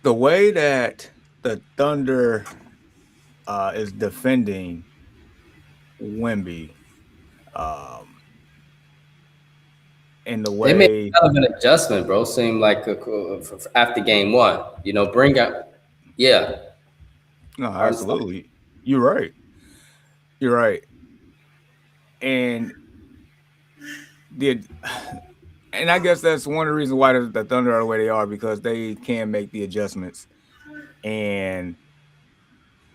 the way that the Thunder is defending Wimby, um, in the They made way, kind of an adjustment, bro. Seemed like after game one, bring out, yeah, no, Hartenstein. absolutely, you're right, you're right, and the and I guess that's one of the reasons why the Thunder are the way they are because they can make the adjustments. And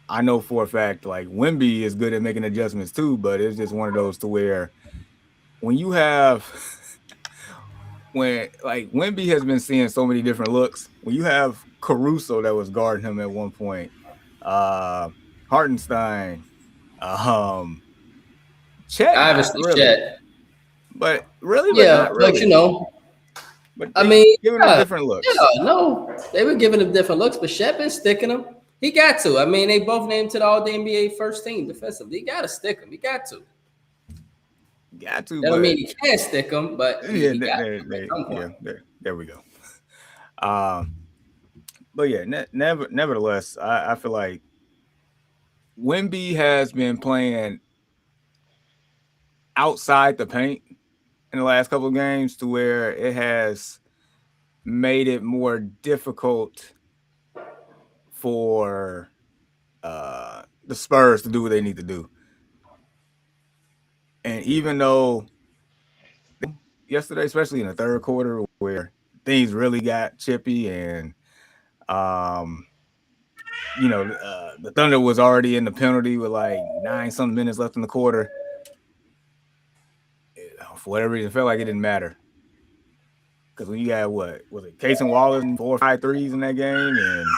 I know for a fact, like Wimby is good at making adjustments too, but it's just one of those to where when you have when like Wimby has been seeing so many different looks. When you have Caruso that was guarding him at one point, uh Hartenstein, um Chet, not Obviously, really, Chet. but Yeah, not but really. But I they mean, giving them yeah, different looks. yeah, no, they were giving him different looks, but Shep been sticking him. He got to. I mean, they both named to the All NBA first team defensively. He got to stick him. He got to. Got to, That don't mean but he can't stick him, but yeah, he got to at some point. yeah, there we go. Um, but yeah, nevertheless, I feel like Wimby has been playing outside the paint in the last couple of games to where it has made it more difficult for the Spurs to do what they need to do. And even though yesterday, especially in the third quarter, where things really got chippy and um, the Thunder was already in the penalty with like 9 something minutes left in the quarter. For whatever reason, it felt like it didn't matter because when you got what was it, Case and Wallace 4 or 5 threes in that game, and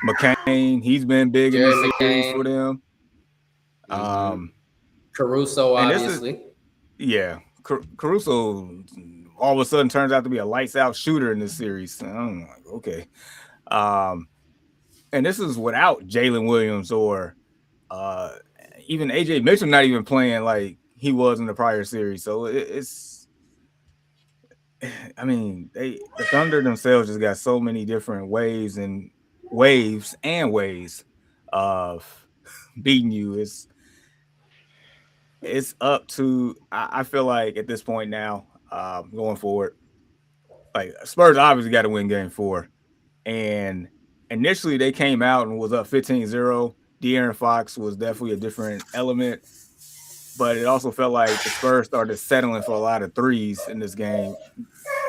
McCain, he's been big in Jerry this series for McCain, them. hmm Um, Caruso, and this is obviously. yeah, Caruso all of a sudden turns out to be a lights out shooter in this series. I'm like, okay. Um, and this is without Jalen Williams or uh, even AJ Mitchell not even playing like he was in the prior series. So it's, I mean, the Thunder themselves just got so many different waves and ways of beating you. It's up to I feel like at this point now, going forward, like Spurs obviously got to win game four. And initially they came out and was up 15-0. De'Aaron Fox was definitely a different element, but it also felt like the Spurs started settling for a lot of threes in this game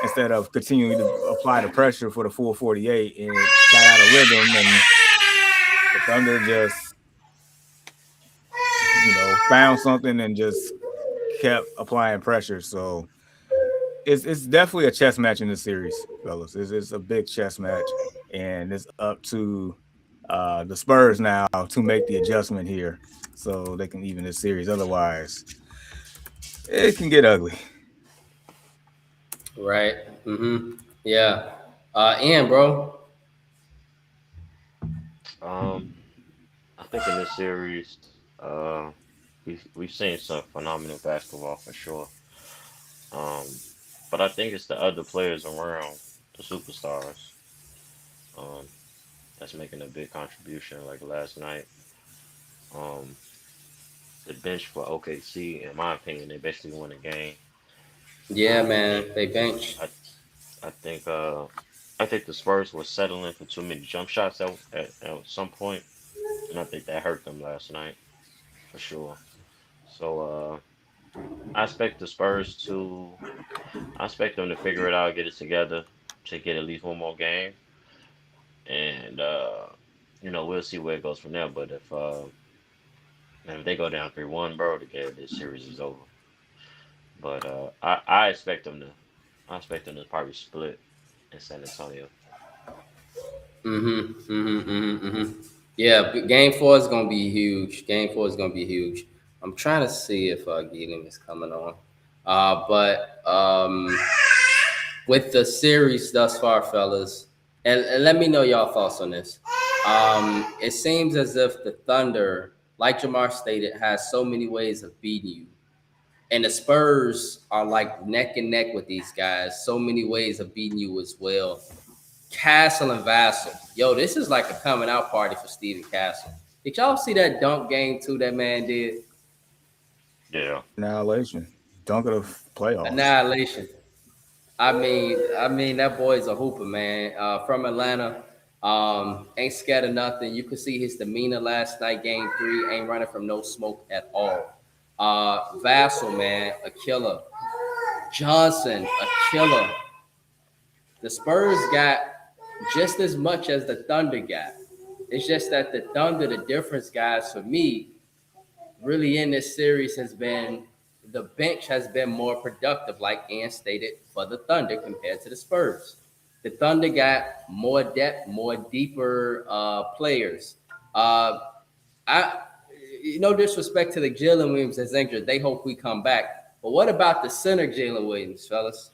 instead of continuing to apply the pressure for the full 48, and it got out of rhythm, and the Thunder just, found something and just kept applying pressure. So it's definitely a chess match in this series, fellas. It's a big chess match, and it's up to the Spurs now to make the adjustment here so they can even this series. Otherwise, it can get ugly. Right. Yeah. And bro, Um, I think in this series, uh, we've seen some phenomenal basketball for sure. Um, but I think it's the other players around the superstars, um, that's making a big contribution. Like last night, um, the bench for OKC, in my opinion, they basically won the game. yeah, I man, think they bench. I I think I think the Spurs were settling for too many jump shots at some point, and I think that hurt them last night for sure. So I expect the Spurs to I expect them to figure it out, get it together to get at least one more game, and we'll see where it goes from there. But if they go down 3-1, bro, this series is over. But I expect them to probably split in San Antonio. Yeah, but game four is gonna be huge. Game four is gonna be huge. I'm trying to see if Gideon is coming on. But with the series thus far, fellas, and let me know y'all thoughts on this. It seems as if the Thunder, like Jamar stated, has so many ways of beating you. And the Spurs are like neck and neck with these guys. So many ways of beating you as well. Castle and Vassell. Yo, this is like a coming out party for Steven Castle. Did y'all see that dunk game too that man did? Yeah. Annihilation. Dunk of the playoffs. Annihilation. I mean that boy's a hooper, man. From Atlanta. Ain't scared of nothing. You could see his demeanor last night, game 3, ain't running from no smoke at all. Vassell, man, a killer. Johnson, a killer. The Spurs got just as much as the Thunder got. It's just that the Thunder, the difference, guys, for me, really in this series has been the bench has been more productive, like Ann stated, for the Thunder compared to the Spurs. The Thunder got more depth, more deeper players. I, no disrespect to the Jalen Williams that's injured. They hope we come back. But what about the center, Jalen Williams, fellas?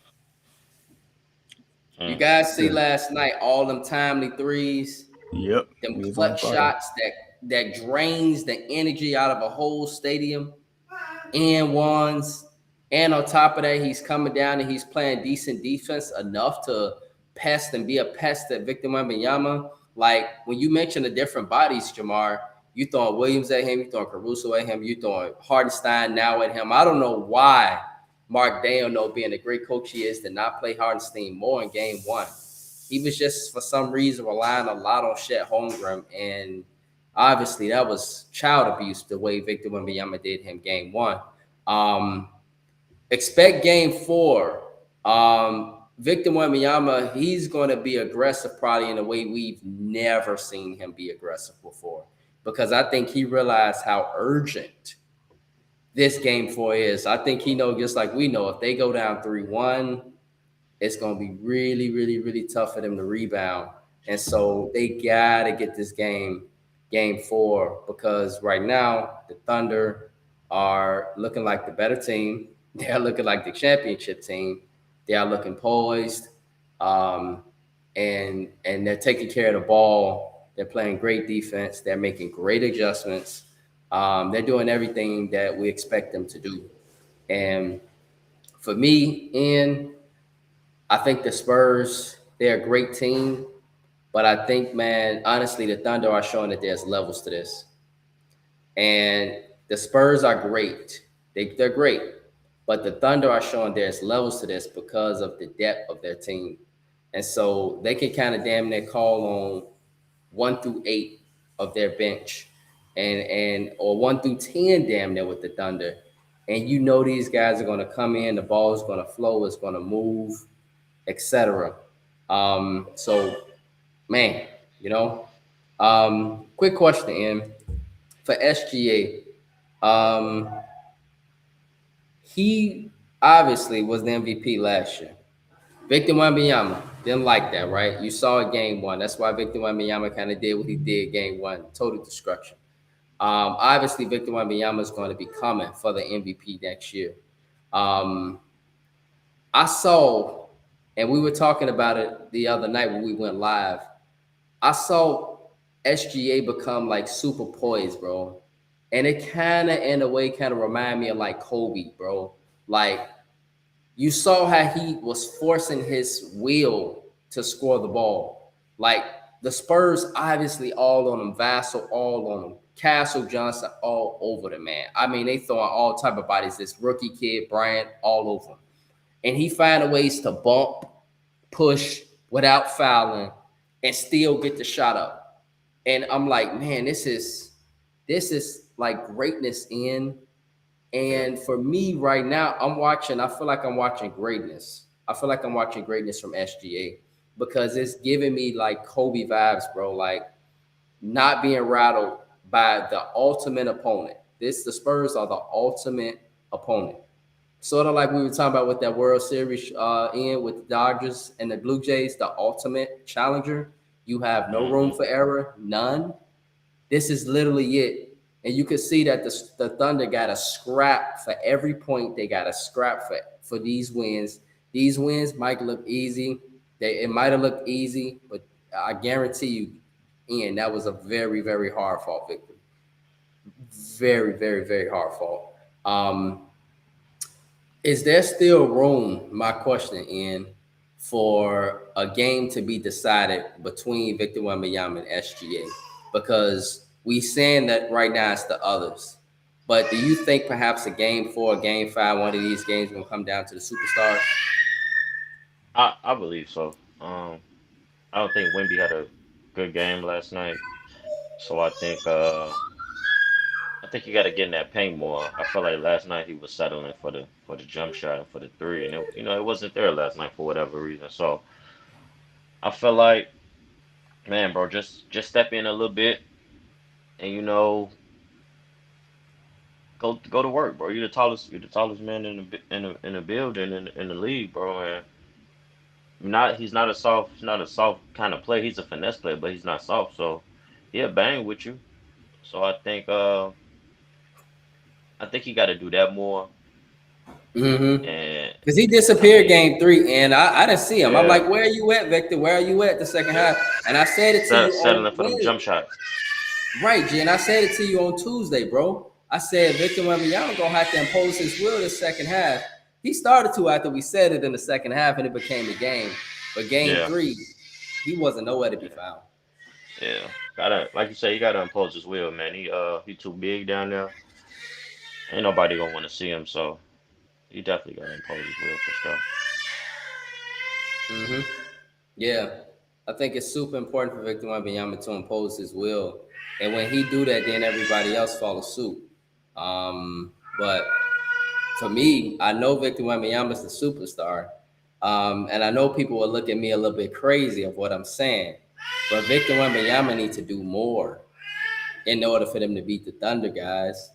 You guys see last night all them timely threes. Yep. Them clutch shots that drains the energy out of a whole stadium and ones. And on top of that, he's coming down and he's playing decent defense enough to pest and be a pest at Victor Wembanyama. Like when you mention the different bodies, Jamar, you throwing Williams at him, you throwing Caruso at him, you throwing Hartenstein now at him. I don't know why Mark Daigneault, being the great coach he is, did not play Hartenstein more in game 1. He was just, for some reason, relying a lot on Chet Holmgren. And obviously, that was child abuse the way Victor Wembanyama did him game 1. Expect game 4. Victor Wembanyama, he's going to be aggressive probably in a way we've never seen him be aggressive before. Because I think he realized how urgent this game 4 is. I think he knows, just like we know, if they go down 3-1, it's going to be really, really, really tough for them to rebound. And so they got to get this game 4, because right now the Thunder are looking like the better team. They're looking like the championship team. They are looking poised, and they're taking care of the ball. They're playing great defense. They're making great adjustments. They're doing everything that we expect them to do. And for me, Ian, I think the Spurs, they're a great team. But I think, man, honestly, the Thunder are showing that there's levels to this. And the Spurs are great. They're great. But the Thunder are showing there's levels to this because of the depth of their team. And so they can kind of damn near call on 1 through 8 of their bench or 1 through 10 damn near with the Thunder. And you know these guys are going to come in, the ball is going to flow, it's going to move, etc. So, man, quick question, Ian. For SGA, he obviously was the MVP last year. Victor Wembanyama didn't like that, right? You saw it game 1. That's why Victor Wembanyama kind of did what he did game 1, total destruction. Obviously, Victor Wembanyama is going to be coming for the MVP next year. I saw, and we were talking about it the other night when we went live, I saw SGA become like super poised, bro. And it kind of, in a way, kind of remind me of like Kobe, bro. Like, you saw how he was forcing his will to score the ball. Like, the Spurs, obviously, all on him. Vassell, all on him. Castle, Johnson, all over the man. I mean, they throwing all type of bodies. This rookie kid, Bryant, all over him. And he finding ways to bump, push without fouling, and still get the shot up. And I'm like, man, this is like greatness in. And for me right now, I feel like I'm watching greatness. I feel like I'm watching greatness from SGA because it's giving me like Kobe vibes, bro. Like not being rattled by the ultimate opponent. The Spurs are the ultimate opponent. Sort of like we were talking about with that World Series with the Dodgers and the Blue Jays, the ultimate challenger. You have no room for error, none. This is literally it. And you can see that the Thunder got a scrap for every point. They got a scrap for these wins. These wins might look easy. It might have looked easy, but I guarantee you, Ian, that was a very, very hard fought victory. Very, very, very hard fought. Is there still room, my question, Ian, for a game to be decided between Victor Wembanyama and SGA, because we saying that right now it's the others. But do you think perhaps a game 4, a game 5, one of these games will come down to the superstars? I believe so. I don't think Wemby had a good game last night, so I think you got to get in that paint more. I felt like last night he was settling for the jump shot and for the three, and it wasn't there last night for whatever reason. So I felt like, man, bro, just step in a little bit and go to work, bro. You're the tallest man in the building in the league, bro. And he's not a soft kind of player. He's a finesse player, but he's not soft. So he'll bang with you. So I think he got to do that more. Mm-hmm. And Because he I disappeared mean, game 3, and I didn't see him. I'm yeah, like, where are you at, Victor? Where are you at the second half? And I said it to you on settling for them Wednesday. jump shots. Right, G, and I said it to you on Tuesday, bro. I said Victor Wembanyama gonna have to impose his will this second half. He started to after we said it in the second half, and it became a game. But game Yeah, 3, he wasn't nowhere to be yeah, found. yeah. Gotta like you say, he gotta impose his will, man. He too big down there. Ain't nobody gonna want to see him, so he definitely gotta impose his will for sure. Hmm. Yeah, I think it's super important for Victor Wembanyama to impose his will, and when he do that, then everybody else follows suit. But for me, I know Victor Wembanyama is the superstar, and I know people will look at me a little bit crazy of what I'm saying, but Victor Wembanyama needs to do more in order for them to beat the Thunder, guys.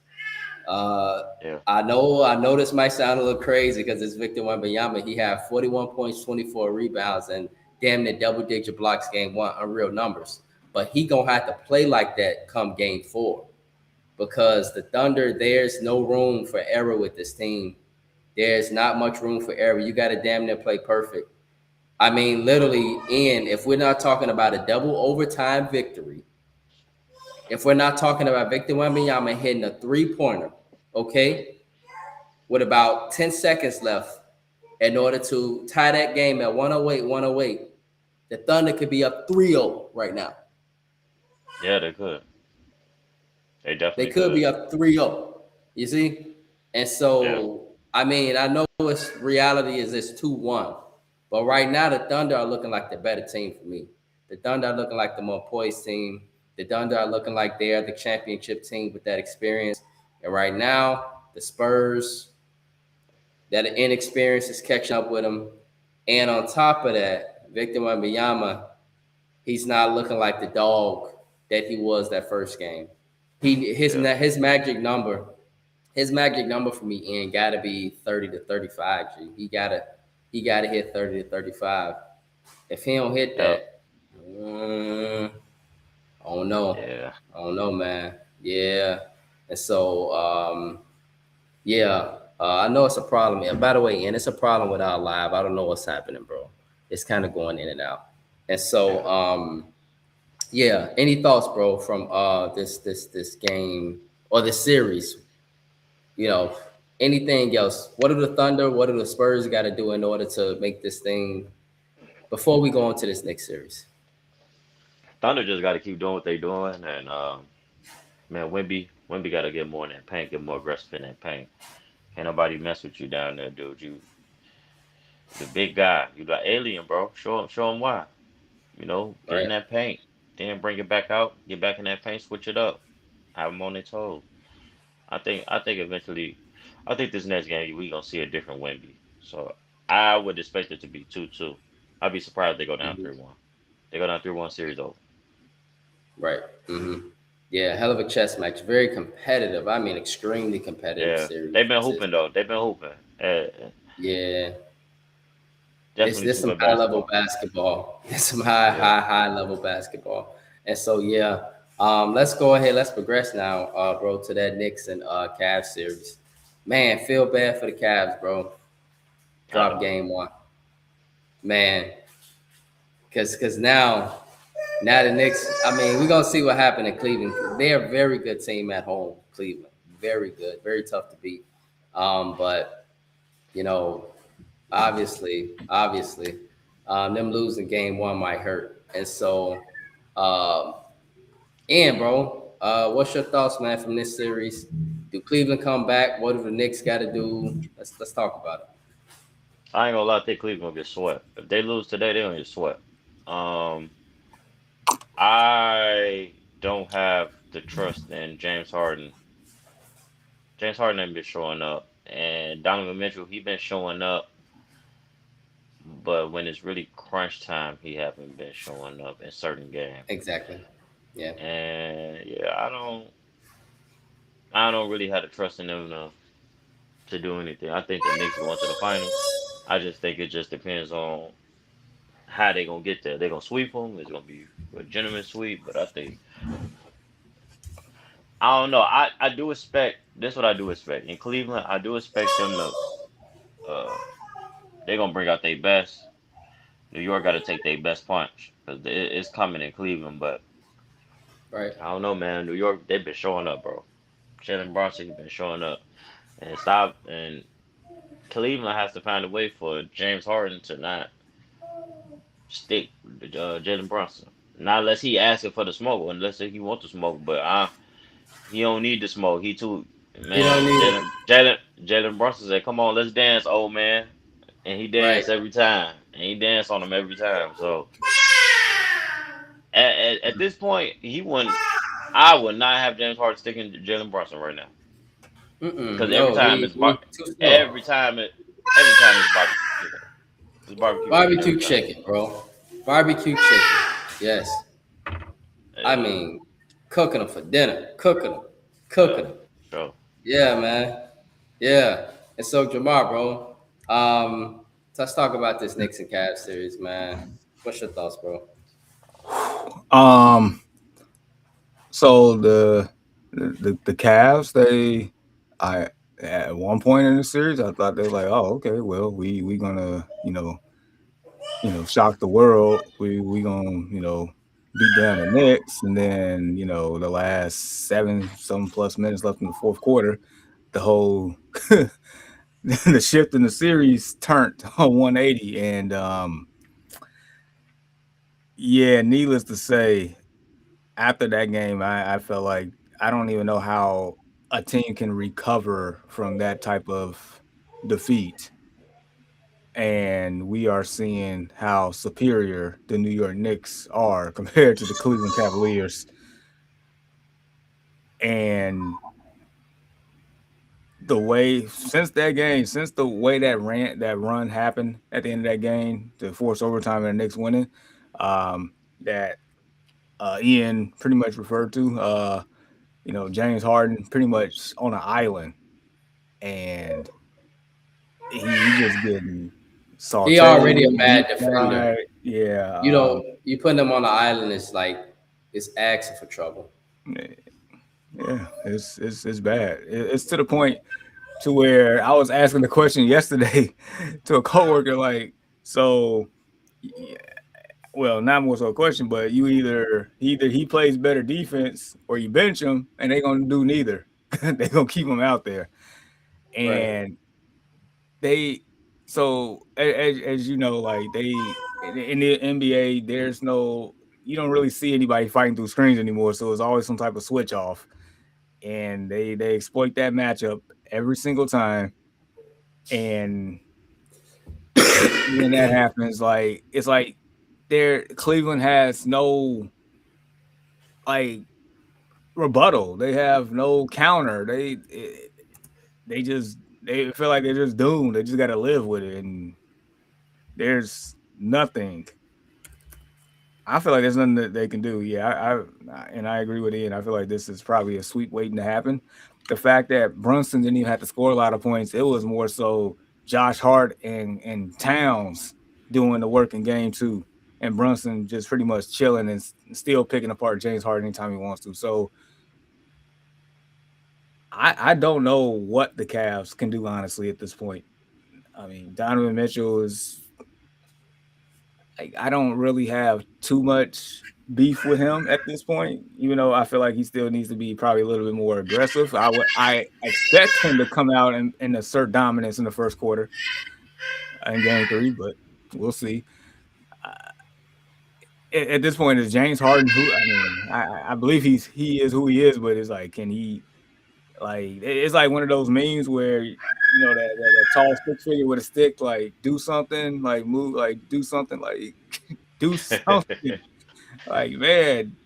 Uh, Yeah, I know this might sound a little crazy because it's Victor Wembanyama. He had 41 points, 24 rebounds, and damn near double-digit blocks game 1, unreal numbers. But he gonna have to play like that come game 4, because the Thunder, there's no room for error with this team. There's not much room for error. You got to damn near play perfect. I mean, literally, if we're not talking about a double overtime victory, if we're not talking about Victor Wembanyama hitting a three-pointer, okay, with about 10 seconds left in order to tie that game at 108, 108, the Thunder could be up 3-0 right now. yeah, they could. They They definitely could be could. up 3-0. You see? And Yeah, so, I mean, I know it's reality is it's 2-1. But right now, the Thunder are looking like the better team for me. The Thunder are looking like the more poised team. The Thunder are looking like they are the championship team with that experience. And right now, the Spurs, that inexperience is catching up with them. And on top of that, Victor Wembanyama, he's not looking like the dog that he was that first game. His yeah, his magic number, his magic number for me, Ian, gotta be 30 to 35. G. He gotta hit 30 to 35. If he don't hit yeah, that, I don't know. yeah. I don't know, man. Yeah. And so yeah, I know it's a problem. And by the way, and it's a problem with our live. I don't know what's happening, bro. It's kind of going in and out. And so, Yeah. yeah. Any thoughts, bro, from this game or this series? You know, anything else? What do the Thunder? What do the Spurs got to do in order to make this thing before we go into this next series? Thunder just got to keep doing what they doing, and man, Wemby got to get more in that paint, get more aggressive in that paint. Can't nobody mess with you down there, dude. You the big guy. You got alien, bro. Show him why. Get in Right. that paint, then bring it back out. Get back in that paint, switch it up, have them on their toes. I think eventually, I think this next game we gonna see a different Wemby. So I would expect it to be 2-2. I'd be surprised if they go down Mhm. 3-1. They go down 3-1 series over. Right. Yeah, hell of a chess match. Very competitive. I mean, extremely competitive Yeah, series. they've been This is. hooping though. They've been hooping. Yeah, it's Definitely this some some good high level basketball. basketball. It's some high, Yeah, high, high level basketball. And so yeah, let's go ahead. Let's progress now, bro, to that Knicks and Cavs series. Man, feel bad for the Cavs, bro. I Drop don't. game 1, man. Because now the Knicks. I mean, we're gonna see what happened in Cleveland. They're a very good team at home, Cleveland. Very good, very tough to beat. But you know, obviously, Them losing game one might hurt. And so, uh, and bro, what's your thoughts, man, from this series? Do Cleveland come back? What do the Knicks got to do? Let's talk about it. I ain't gonna lie, I think Cleveland gonna get swept. If they lose today, they gonna get swept. Um, I don't have the trust in James Harden. James Harden ain't been showing up, and Donovan Mitchell, he been showing up, but when it's really crunch time, he haven't been showing up in certain games. Exactly. Yeah. And yeah, I don't really have the trust in them to do anything. I think the Knicks going to the finals. I just think it just depends on how they gonna get there. They gonna sweep them. It's gonna be a gentleman sweep, but I don't know. I do expect this. What I do expect in Cleveland, I do expect them to. Uh, they gonna bring out their best. New York got to take their best punch because it's coming in Cleveland. But Right. I don't know, man. New York, they've been showing up, bro. Jalen Brunson, he's been showing up, and stop. And Cleveland has to find a way for James Harden to not stick Jalen Brunson. Not unless he asking for the smoke, unless he want the smoke. But he don't need the smoke. He too You don't man. need it. Jalen Brunson said, "Come on, let's dance, old man," and he Right. danced every time, and he danced on him every time. So at this point, he wouldn't. I would not have James Harden sticking to Jalen Brunson right now Mm-mm. because every No, time it's he too slow. every time it's barbecue chicken. It's barbecue chicken every Barbecue time. chicken, bro. Barbecue chicken. Yes. I Yeah, mean, cooking them for dinner. Cooking them. Cooking them. sure. Yeah, man. Yeah. And so, Jamar, bro, so let's talk about this Knicks and Cavs series, man. What's your thoughts, bro? Um, so the Cavs, I at one point in the series, I thought they were like, oh, okay, well, we gonna shock the world. We gonna beat down the Knicks, and then the last 7 some plus minutes left in the fourth quarter, the whole the shift in the series turned on 180, and yeah, needless to say, after that game, I felt like I don't even know how a team can recover from that type of defeat. And we are seeing how superior the New York Knicks are compared to the Cleveland Cavaliers. And since the way that run happened at the end of that game to force overtime and the Knicks winning, that Ian pretty much referred to, James Harden pretty much on an island, and he just getting He already a sauteed, bad deep defender. fried. Yeah, You know, you putting him on the island is like it's asking for trouble. yeah, it's bad. It's to the point to where I was asking the question yesterday to a coworker, like, so, yeah, well, not more so a question, but either he plays better defense or you bench him, and they're gonna do neither. They're gonna keep him out there, Right. and they so as you know, like in the NBA, there's no you don't really see anybody fighting through screens anymore, so it's always some type of switch off, and they exploit that matchup every single time, and when that happens, like it's like Cleveland has no like rebuttal. They have no counter. They feel like they're just doomed. They just got to live with it, and there's nothing. I feel like there's nothing that they can do. Yeah, I agree with Ian. I feel like this is probably a sweep waiting to happen. The fact that Brunson didn't even have to score a lot of points, it was more so Josh Hart and Towns doing the work in game two, and Brunson just pretty much chilling and still picking apart James Harden anytime he wants to. So I don't know what the Cavs can do honestly at this point. I mean, Donovan Mitchell is like I don't really have too much beef with him at this point, even though I feel like he still needs to be probably a little bit more aggressive. I expect him to come out and assert dominance in the first quarter in game three, but we'll see. at this point, is James Harden who? I mean, I believe he is who he is, but it's like, can he? Like, it's like one of those memes where that tall stick figure with a stick, like do something, like move, like do something, like do something, like man.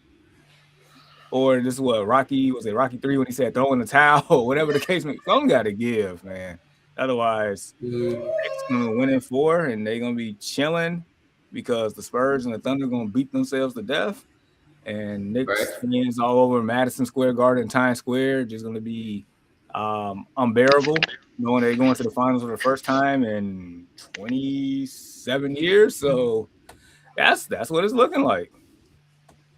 Or this is what Rocky was it Rocky 3 when he said throw in the towel, whatever the case may be. Some got to give, man. Otherwise, it's gonna win in 4, and they're gonna be chilling because the Spurs and the Thunder are gonna beat themselves to death. And Right. Knicks fans all over Madison Square Garden, Times Square, just gonna be unbearable, knowing they're going to the finals for the first time in 27 years. So that's what it's looking like.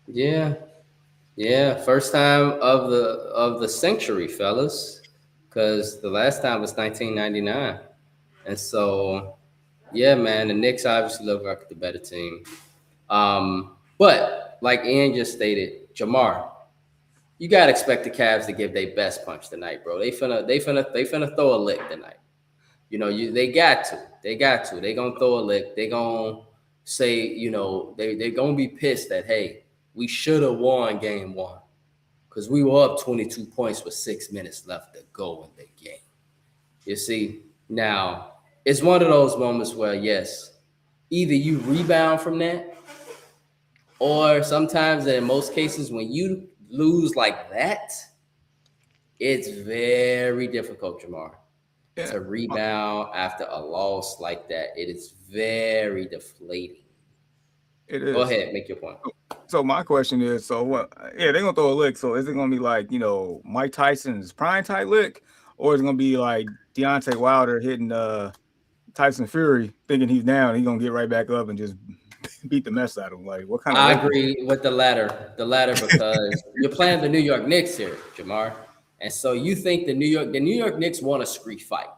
Yeah. Yeah. First time of the century, fellas. Because the last time was 1999. And so yeah, man, the Knicks obviously look like the better team. But like Ian just stated, Jamar, you gotta expect the Cavs to give their best punch tonight, bro. They finna throw a lick tonight. They got to. They got to. They gonna throw a lick. They gonna say, they gonna be pissed that hey, we should have won game one because we were up 22 points with 6 minutes left to go in the game. You see, now it's one of those moments where yes, either you rebound from that, or sometimes, and in most cases, when you lose like that, it's very difficult, Jamar, Yeah, to rebound after a loss like that. It is very deflating. it Go is. ahead, make your point. So my question is, so what? Yeah, they're gonna throw a lick. So is it gonna be like Mike Tyson's prime type lick, or is it gonna be like Deontay Wilder hitting Tyson Fury, thinking he's down, he's gonna get right back up and just beat the mess out of him? Like, what kind of I lick? agree with the latter. The latter because you're playing the New York Knicks here, Jamar. And so you think the New York Knicks want a street fight.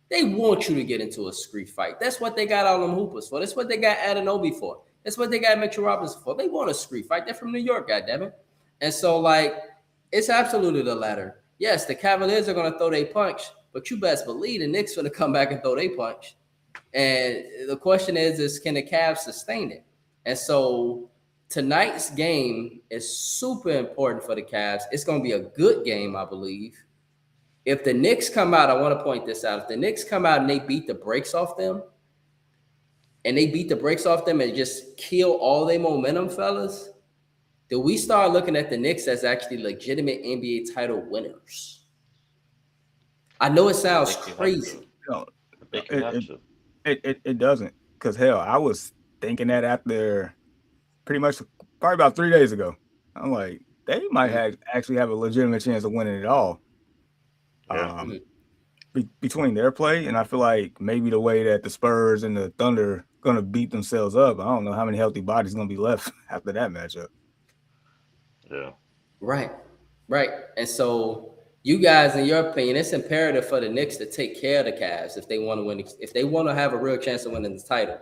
They want you to get into a street fight. That's what they got all them hoopers for. That's what they got Anunoby for. That's what they got Mitchell Robinson for. They want a street fight. They're from New York, goddammit. And so, like, it's absolutely the latter. Yes, the Cavaliers are going to throw their punch, but you best believe the Knicks are going to come back and throw their punch. And the question is can the Cavs sustain it? And so tonight's game is super important for the Cavs. It's going to be a good game, I believe. If the Knicks come out, I want to point this out. If the Knicks come out and they beat the brakes off them, and just kill all their momentum, fellas, do we start looking at the Knicks as actually legitimate NBA title winners? I know it sounds crazy. No, I think you have to. it doesn't. Because hell, I was thinking that after pretty much probably about 3 days ago. I'm like, they might actually have a legitimate chance of winning it all. Yeah. Between their play, and I feel like maybe the way that the Spurs and the Thunder gonna beat themselves up. I don't know how many healthy bodies gonna be left after that matchup. Yeah. Right. And so you guys, in your opinion, it's imperative for the Knicks to take care of the Cavs if they want to win. If they want to have a real chance of winning the title,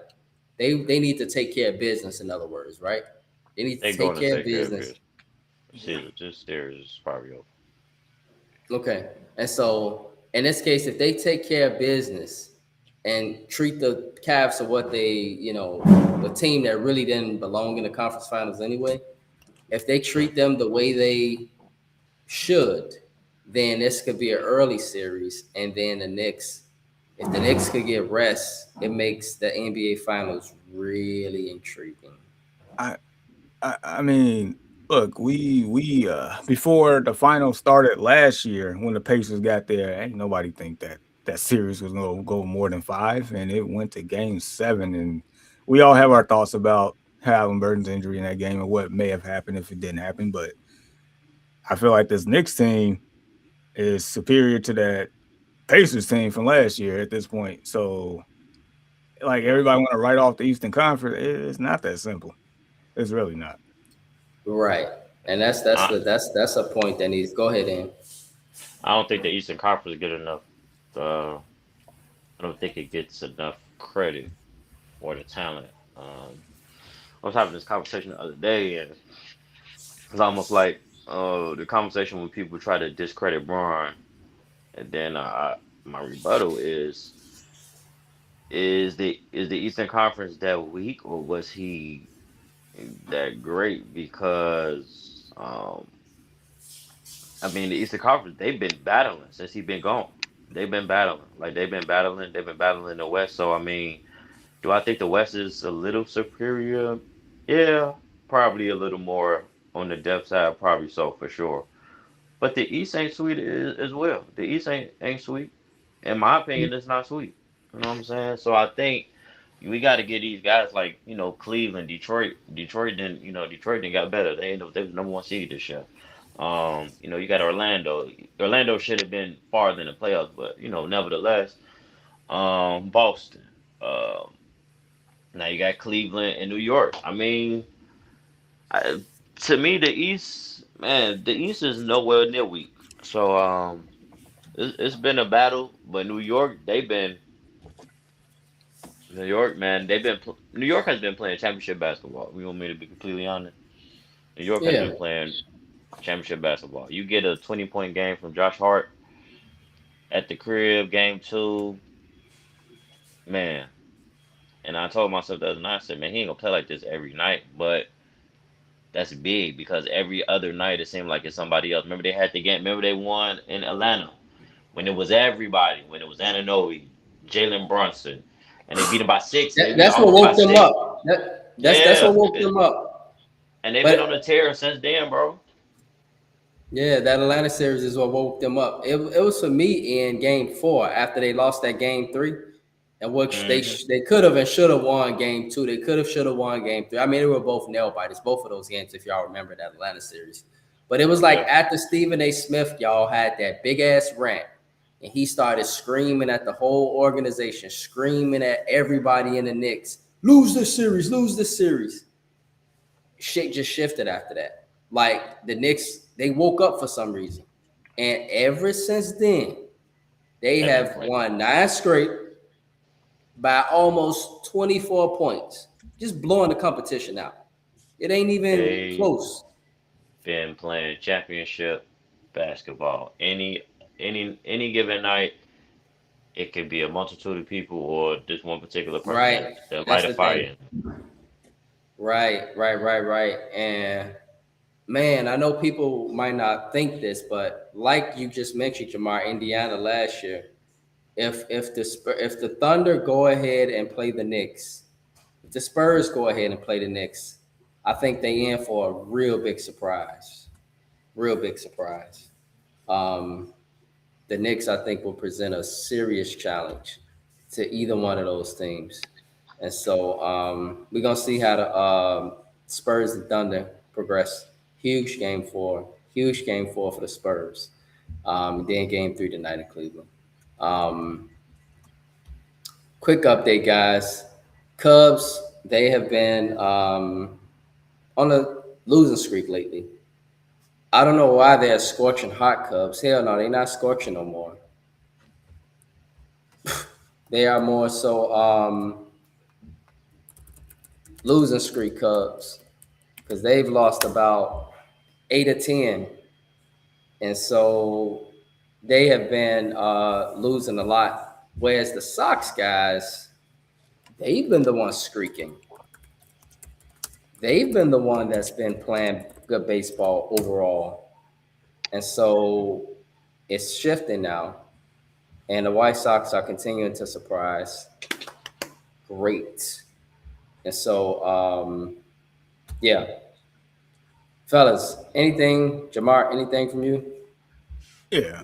they need to take care of business. In other words, right? They need to take care of business. See, this series is probably over. Okay. And so in this case, if they take care of business and treat the Cavs to what they, the team that really didn't belong in the conference finals anyway, if they treat them the way they should, then this could be an early series. And then if the Knicks could get rest, it makes the NBA finals really intriguing. I mean, look, we before the final started last year when the Pacers got there, ain't nobody think that series was gonna go more than 5, and it went to Game 7, and we all have our thoughts about Halliburton's injury in that game and what may have happened if it didn't happen. But I feel like this Knicks team is superior to that Pacers team from last year at this point. So, like, everybody want to write off the Eastern Conference. It's not that simple. It's really not. Right. And that's a point that needs. Go ahead, Ian. I don't think the Eastern Conference is good enough. I don't think it gets enough credit or the talent. I was having this conversation the other day, and it's almost like the conversation when people try to discredit Braun, and then my rebuttal is the Eastern Conference that weak, or was he that great because I mean the Eastern Conference they've been battling since he's been gone. They've been battling. Like they've been battling the West. So I mean, do I think the West is a little superior? Yeah, probably a little more on the depth side, probably so for sure. But the East ain't sweet as well. The East ain't sweet. In my opinion, it's not sweet. You know what I'm saying? So I think we got to get these guys like Cleveland, Detroit. Detroit didn't got better. They was number one seed this year. You got Orlando. Orlando should have been farther in the playoffs, but nevertheless, Boston. Um, Now you got Cleveland and New York. I mean, I, to me, the East, man, the East is nowhere near weak. So it's been a battle, but New York, man, New York has been playing championship basketball. We want me to be completely honest. New York has been Yeah, playing championship basketball. You get a 20-point game from Josh Hart at the crib, game two, man. And I told myself the other night, I said, man, he ain't gonna play like this every night, but that's big because every other night it seemed like it's somebody else. Remember they had the game. Remember they won in Atlanta when it was everybody. When it was Ananobi, Jalen Brunson, and they beat them by six. They beat them that's what almost by woke them six. up. That's what Yeah, woke them up. and they've been on a But tear since then, bro. yeah, that Atlanta series is what woke them up. It was for me in Game 4 after they lost that Game 3, in which Hmm. they could have and should have won Game 2. They could have should have won Game 3. I mean, they were both nail biters, both of those games, if y'all remember that Atlanta series. But it was like Yeah, after Stephen A. Smith, y'all had that big ass rant, and he started screaming at the whole organization, screaming at everybody in the Knicks, lose this series. Shit just shifted after that. Like the Knicks, they woke up for some reason. And ever since then, they they've been have playing. won 9 straight by almost 24 points, just blowing the competition out. It ain't even They've close. been playing championship basketball. Any given night, it could be a multitude of people or just one particular person Right. that light That's a the fire thing. in. Right. And man, I know people might not think this, but like you just mentioned, Jamar, Indiana last year, if the Thunder go ahead and play the Knicks, if the Spurs go ahead and play the Knicks, I think they in for a real big surprise. Real big surprise. Um, the Knicks, I think, will present a serious challenge to either one of those teams. And so we're gonna see how the Spurs and Thunder progress. Huge game four for the Spurs. Then game three tonight in Cleveland. Um, quick update, guys. Cubs, they have been on a losing streak lately. I don't know why they're scorching hot Cubs. Hell no, they're not scorching no more. They are more so losing streak Cubs because they've lost about 8 or 10, and so they have been losing a lot. Whereas the Sox guys, they've been the ones streaking. They've been the one that's been playing good baseball overall, and so it's shifting now. And the White Sox are continuing to surprise. Great. And so, yeah, fellas, anything, Jamar, anything from you? Yeah.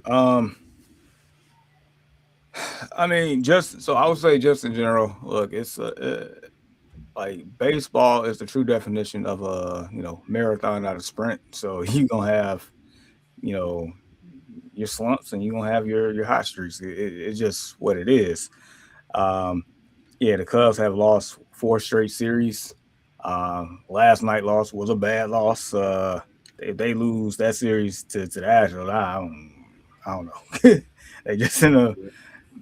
I mean, just so I would say, just in general, look, it's like baseball is the true definition of a marathon, not a sprint. So you gonna have you know your slumps and you gonna have your hot streaks. It's just what it is. Um, yeah, the Cubs have lost 4 straight series. Last night loss was a bad loss. If they lose that series to the Astros, I don't know. They just in a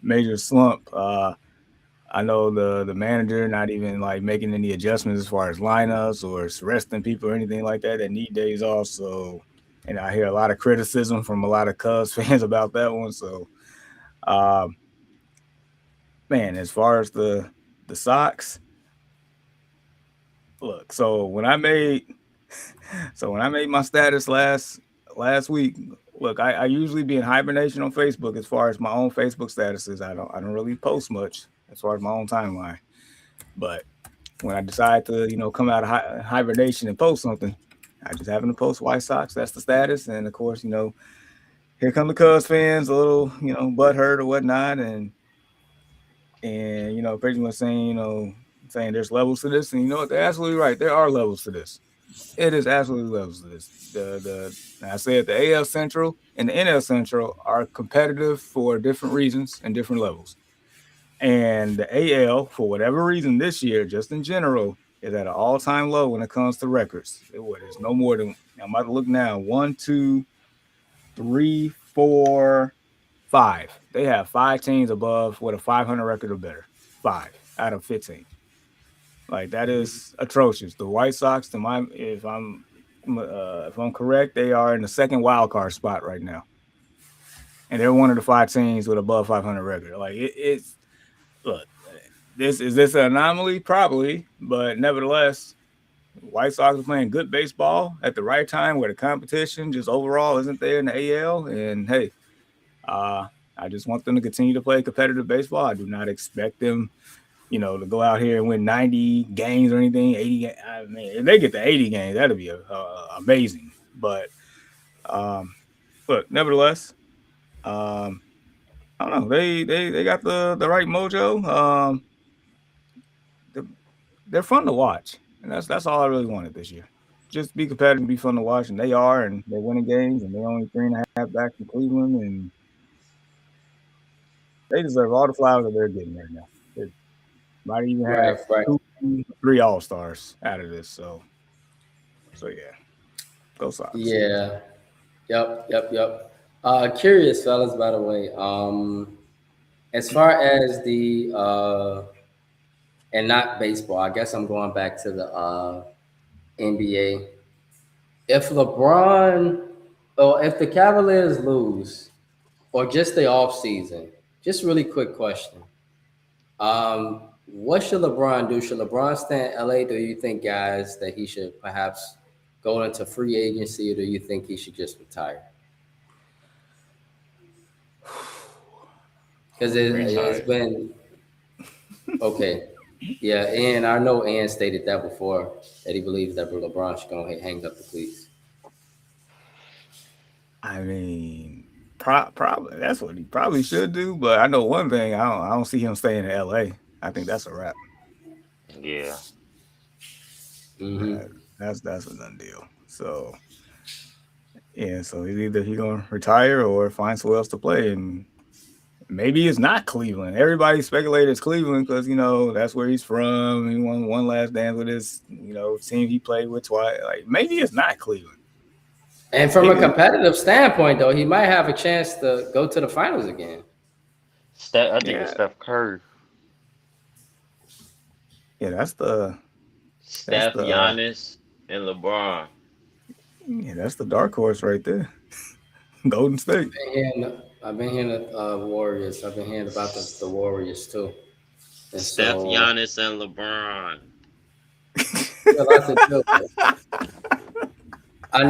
major slump. I know the manager not even like making any adjustments as far as lineups or resting people or anything like that need days off. So, and I hear a lot of criticism from a lot of Cubs fans about that one. So, um, man, as far as the Sox, look. So when I made my status last week, look, I usually be in hibernation on Facebook as far as my own Facebook statuses. I don't really post much as far as my own timeline. But when I decide to, come out of hibernation and post something, I just happen to post White Sox. That's the status. And of course, here come the Cubs fans, a little, butthurt or whatnot. And pretty much saying, saying there's levels to this. And you know what? They're absolutely right. There are levels to this. It is absolutely levels to this. I said the AL Central and the NL Central are competitive for different reasons and different levels. And the AL, for whatever reason this year, just in general, is at an all-time low when it comes to records. It's no more than, I'm about to look now, 1, 2, 3, 4, 5. They have 5 teams above with a 500 record or better. 5 out of 15. Like, that is atrocious. The White Sox, if I'm correct, they are in the second wild card spot right now, and they're one of the 5 teams with above 500 record. Like, it's look, is this an anomaly? Probably, but nevertheless, White Sox are playing good baseball at the right time, where the competition just overall isn't there in the AL. And hey, I just want them to continue to play competitive baseball. I do not expect them, to go out here and win 90 games or anything, 80 games. I mean, if they get to 80 games, that'd be amazing. But look, nevertheless, I don't know. They got the right mojo. They're fun to watch, and that's all I really wanted this year. Just be competitive and be fun to watch, and they are, and they're winning games, and they're only 3.5 back from Cleveland, and they deserve all the flowers that they're getting right now. They might even have 2, 3 All-Stars out of this. So yeah, go Sox. Yeah, yep. Curious, fellas, by the way. As far as the and not baseball, I guess I'm going back to the NBA. If LeBron, or if the Cavaliers lose, or just the off season, just really quick question. What should LeBron do? Should LeBron stay in LA? Do you think, guys, that he should perhaps go into free agency, or do you think he should just retire? Because it's been okay. Yeah, and I know Ian stated that before, that he believes that LeBron should go ahead and hang up the cleats. I mean, probably that's what he probably should do. But I know one thing: I don't see him staying in LA. I think that's a wrap. Yeah. Mm-hmm. That's a done deal. So yeah, so he's either gonna retire or find somewhere else to play, and maybe it's not Cleveland. Everybody speculated it's Cleveland because that's where he's from. He won one last dance with his team he played with twice. Like, maybe it's not Cleveland. And from a competitive standpoint, though, he might have a chance to go to the finals again. I think it's Steph Curry. Yeah, that's the Giannis and LeBron. Yeah, that's the dark horse right there. Golden State. I've been hearing the Warriors. I've been hearing about the Warriors too. And Steph, Giannis, and LeBron. I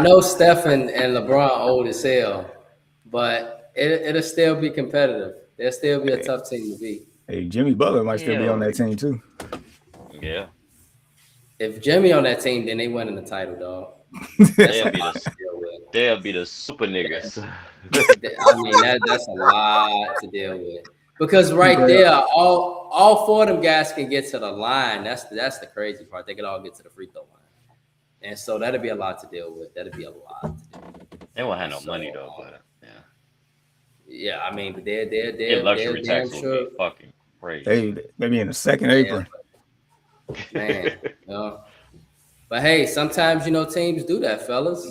know Steph and LeBron old as hell, but it'll still be competitive. There'll still be a tough team to beat. Hey, Jimmy Butler might still be on that team too. Yeah. If Jimmy on that team, then they winning the title, dog. They'll be the super niggas. I mean, that's a lot to deal with. Because right there, all 4 of them guys can get to the line. That's the crazy part. They can all get to the free throw line. And so that'll be a lot to deal with. That'll be a lot to deal with. They won't have no money though, but yeah. Yeah, I mean, but they're luxury tax will be fucking crazy. They be in the second apron. Man, But hey, sometimes teams do that, fellas.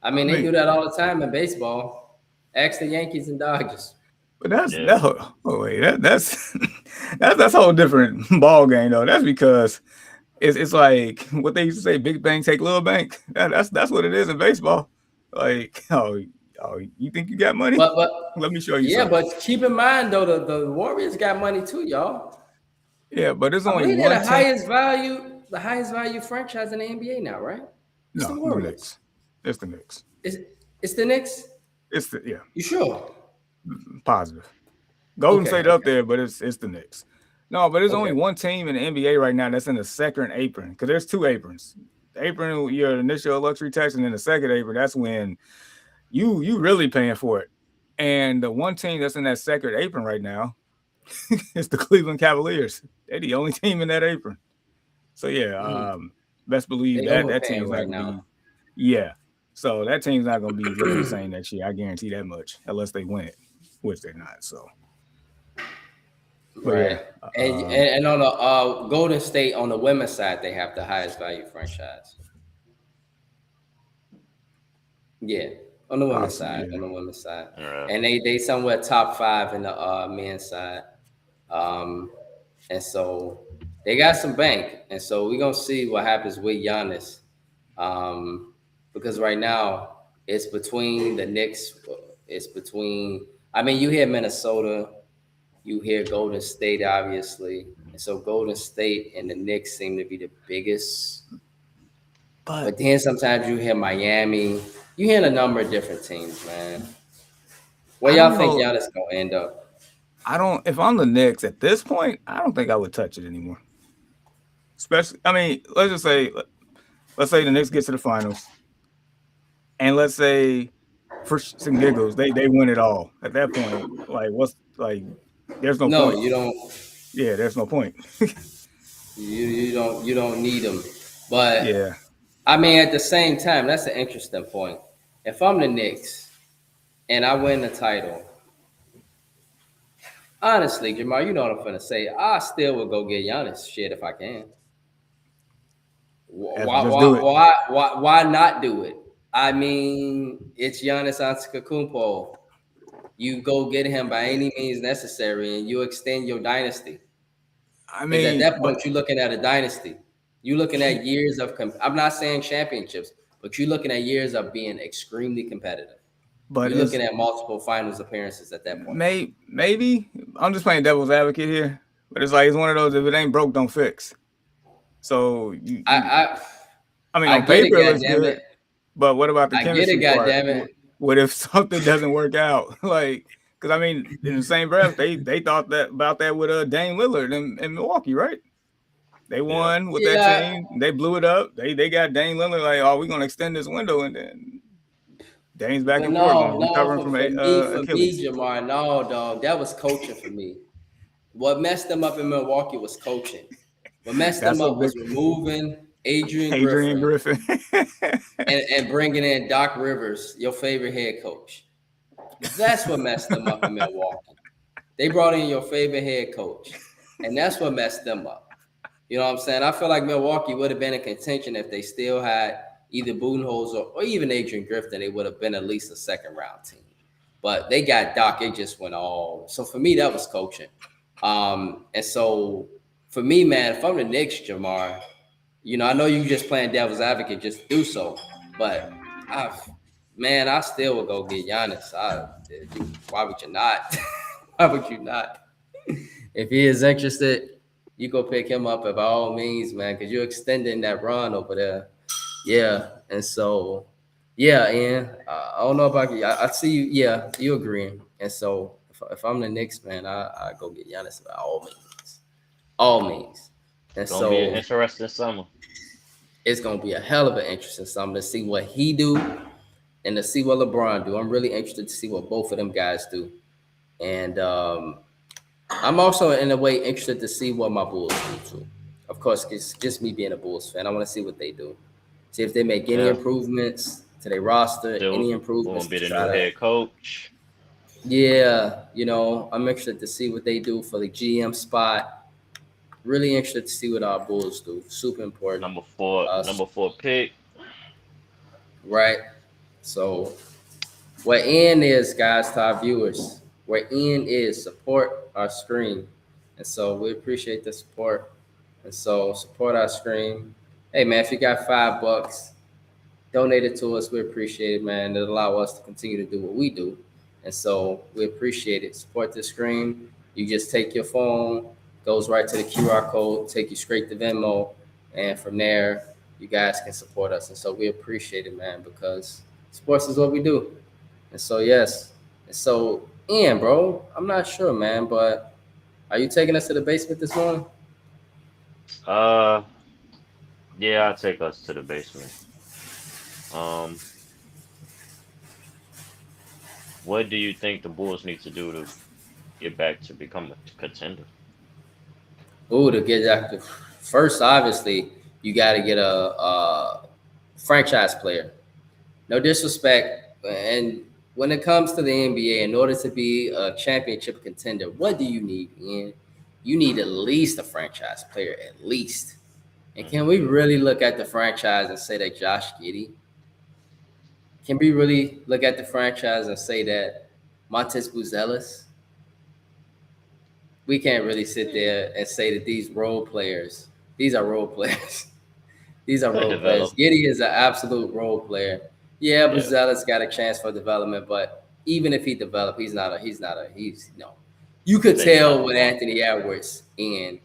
I mean, they do that all the time in baseball. Ask the Yankees and Dodgers. But that's a whole different ball game though. That's because it's like what they used to say: big bank take little bank. That's what it is in baseball. Like, oh, you think you got money? But let me show you. Yeah, something. but keep in mind though, the Warriors got money too, y'all. Yeah, but it's only one. The highest value the highest value franchise in the NBA now, right? It's the No, the Warriors. Knicks. It's the Knicks. It's the Knicks. It's the yeah, You sure? positive. Golden Okay. State up there, but it's the Knicks. No, but there's only Okay. one team in the NBA right now that's in the second apron because there's two aprons. The apron, your initial luxury tax, and then the second apron. That's when you really paying for it. And the one team that's in that second apron right now is the Cleveland Cavaliers. They're the only team in that apron. So yeah, best believe They that overpaying team's not right gonna now. be. Yeah, so that team's not gonna be looking the same next year. I guarantee that much, unless they win it, which they're not. So, but Right. yeah, And on the Golden State on the women's side, they have the highest value franchise. Yeah, on the women's possibly, side, yeah. on the women's side, All right. and they somewhere top 5 in the men's side, and so they got some bank, and so we're gonna see what happens with Giannis, because right now it's between the Knicks, it's between. I mean, you hear Minnesota, you hear Golden State, obviously, and so Golden State and the Knicks seem to be the biggest. But then sometimes you hear Miami. You hear a number of different teams, man. Where I y'all don't think know. Giannis gonna end up? I don't. If I'm the Knicks at this point, I don't think I would touch it anymore. Especially, I mean, let's say the Knicks get to the finals, and let's say for shits and giggles they win it all. At that point, like what's like, there's no No, point. you don't. Yeah, there's no point. You don't need them. But Yeah, I mean, at the same time, that's an interesting point. If I'm the Knicks and I win the title, honestly, Jamal, you know what I'm gonna say. I still would go get Giannis shit if I can. just do it. Why not do it? I mean, it's Giannis Antetokounmpo. You go get him by any means necessary, and you extend your dynasty. I Because at mean, that point, you're looking at a dynasty. You're looking at years of. I'm not saying championships, but you're looking at years of being extremely competitive. but You're it's looking at multiple finals appearances at that point. maybe I'm just playing devil's advocate here, but it's like it's one of those if it ain't broke, don't fix. So I mean, I on get it, paper it looks goddamn good, it. but what about the I get it, chemistry part? goddamn it. What if something doesn't work out? Like, because I mean, in the same breath, they thought that about that with Dame Lillard in Milwaukee, right? They won with that Yeah, team. They blew it up. They got Dame Lillard like, oh, we're gonna extend this window, and then Dame's back but and forth, no, recovering from for me, Achilles. Jamar, no, dog, that was coaching for me. What messed them up in Milwaukee was coaching. What messed them That's a up was big removing Adrian Adrian Griffin Griffin. and bringing in Doc Rivers, your favorite head coach. That's what messed them up in Milwaukee. They brought in your favorite head coach, and that's what messed them up. You know what I'm saying? I feel like Milwaukee would have been in contention if they still had either Budenholzer or even Adrian Griffin. They would have been at least a second round team. But they got Doc. It just went all. So for me, that was coaching. And so for me, man, if I'm the Knicks, Jamar, you know, I know you just playing devil's advocate, just do so. But I still would go get Giannis. Why would you not? Why would you not? If he is interested, you go pick him up by all means, man, because you're extending that run over there. Yeah. And so, yeah, Ian, I don't know about you. I see you. Yeah, you agreeing. And so if I'm the Knicks, man, I go get Giannis by all means. All means. And Gonna be an so interesting summer. it's going to be a hell of an interesting summer to see what he do and to see what LeBron do. I'm really interested to see what both of them guys do. And I'm also, in a way, interested to see what my Bulls do, too. Of course, it's just me being a Bulls fan. I want to see what they do. See if they make any improvements to their roster, any improvements. Gonna be the to try new to- head coach. Yeah, you know, I'm interested to see what they do for the GM spot. Really interested to see what our Bulls do. Super important. Number four pick. Right. So what Ian is, guys, to our viewers, where Ian is, support our stream. And so we appreciate the support. And so support our stream. Hey man, if you got $5, donate it to us. We appreciate it, man. It allow us to continue to do what we do. And so we appreciate it. Support the stream. You just take your phone, goes right to the QR code, take you straight to Venmo, and from there, you guys can support us. And so we appreciate it, man, because sports is what we do. And so yes, and so Ian, bro, I'm not sure, man, but are you taking us to the basement this morning? Uh, yeah, I'll take us to the basement. Um, what do you think the Bulls need to do to get back to become a contender? Ooh, to get active. First, obviously, you got to get a franchise player. No disrespect, and when it comes to the NBA, in order to be a championship contender, what do you need, Ian? You need at least a franchise player, at least. And can we really look at the franchise and say that Josh Giddey? Can we really look at the franchise and say that Montez Buzelis? We can't really sit there and say that these role players, these are role players. These are Could role players. develop. Giddey is an absolute role player. Yeah, Yeah, Buzelis got a chance for development, but even if he developed, he's no. You could maybe not tell the with one. Anthony Edwards and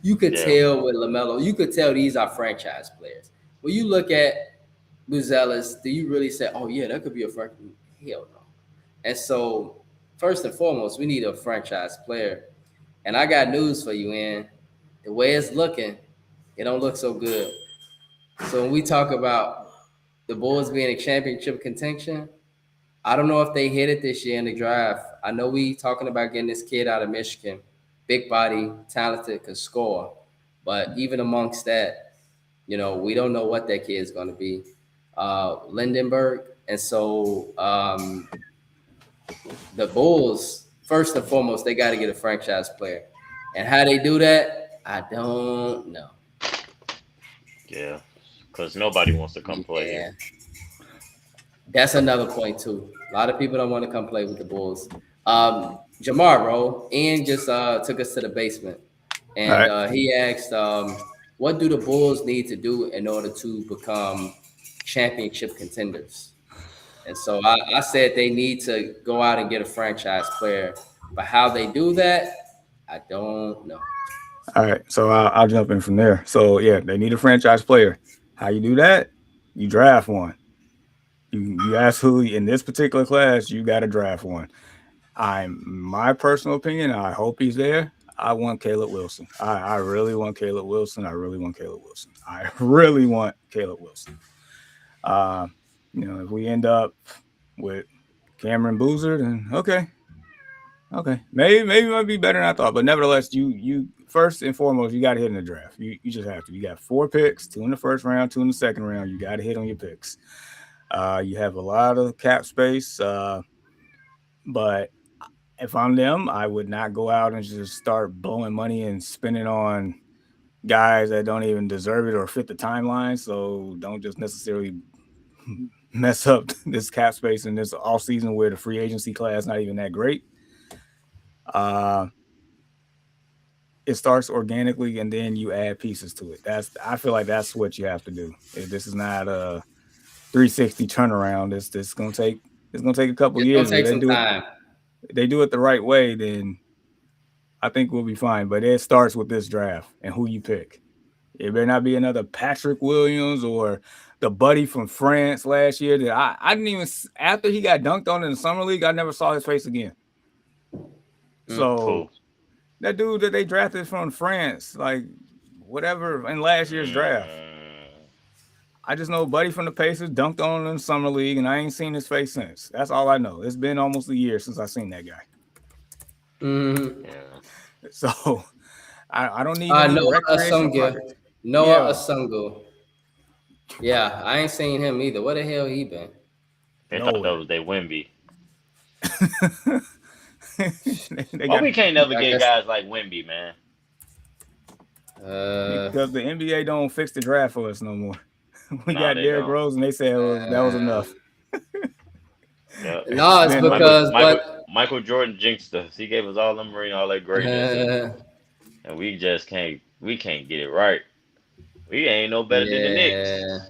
you could Yeah, tell with LaMelo, you could tell these are franchise players. When you look at Buzelis, do you really say, oh yeah, that could be a franchise? Hell no. And so first and foremost, we need a franchise player. And I got news for you, Ian. The way it's looking, it don't look so good. So when we talk about the Bulls being a championship contention, I don't know if they hit it this year in the draft. I know we talking about getting this kid out of Michigan, big body, talented, can score, but even amongst that, we don't know what that kid is going to be, Lindenberg, and so the Bulls first and foremost they got to get a franchise player, and how they do that, I don't know. yeah. Because nobody wants to come play here. Yeah. That's another point too. A lot of people don't want to come play with the Bulls. Jamar, bro, Ian just took us to the basement, All and right. he asked, "What do the Bulls need to do in order to become championship contenders?" And so I said they need to go out and get a franchise player, but how they do that, I don't know. All right. So I'll jump in from there. So yeah, they need a franchise player. How you do that? You draft one. You ask who in this particular class, you got to draft one. My personal opinion, I hope he's there. I want Caleb Wilson. I really want Caleb Wilson. I really want Caleb Wilson. I really want Caleb Wilson. Uh, if we end up with Cameron Boozer, then okay. Maybe it might be better than I thought. But nevertheless, you first and foremost, you got to hit in the draft. You just have to. You got 4 picks, 2 in the first round, 2 in the second round. You got to hit on your picks. You have a lot of cap space, but if I'm them, I would not go out and just start blowing money and spending on guys that don't even deserve it or fit the timeline. So don't just necessarily mess up this cap space in this off season where the free agency class not even that great. It starts organically and then you add pieces to it. I feel like that's what you have to do. This is not a 360 turnaround. It's gonna take a couple It's gonna years. take some time. They do it the right way, then I think we'll be fine. But it starts with this draft and who you pick. It better not be another Patrick Williams or the buddy from France last year that I didn't even, after he got dunked on in the summer league, I never saw his face again. So Cool. that dude that they drafted from France, like whatever in last year's draft. I just know Buddy from the Pacers dunked on in the summer league, and I ain't seen his face since. That's all I know. It's been almost a year since I seen that guy. Mm-hmm. Yeah. So I don't need any Noah recreational Asungu. project. Noah Asungu. Yeah, I ain't seen him either. Where the hell he been? They thought that Nowhere. was their Wimby. They Why got, we can't never I get guess- guys like Wimby, man? because the NBA don't fix the draft for us no more. We Nah, got they Derrick don't. Rose, and they said that was enough. Yeah. No, it's Man, because Michael Jordan jinxed us. He gave us all them ring, all that greatness, and we just can't. We can't get it right. We ain't no better than the Knicks.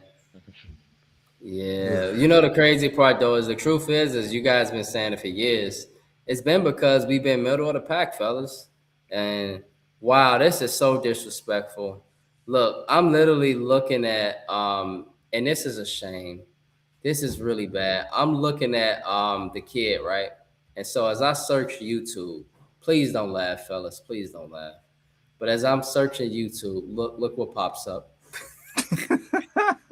Yeah. You know the crazy part though is the truth is you guys been saying it for years. It's been because we've been middle of the pack, fellas. And wow, this is so disrespectful. Look, I'm literally looking at and this is a shame. This is really bad. I'm looking at the kid, right? And so as I search YouTube, please don't laugh, fellas. Please don't laugh. But as I'm searching YouTube, look what pops up.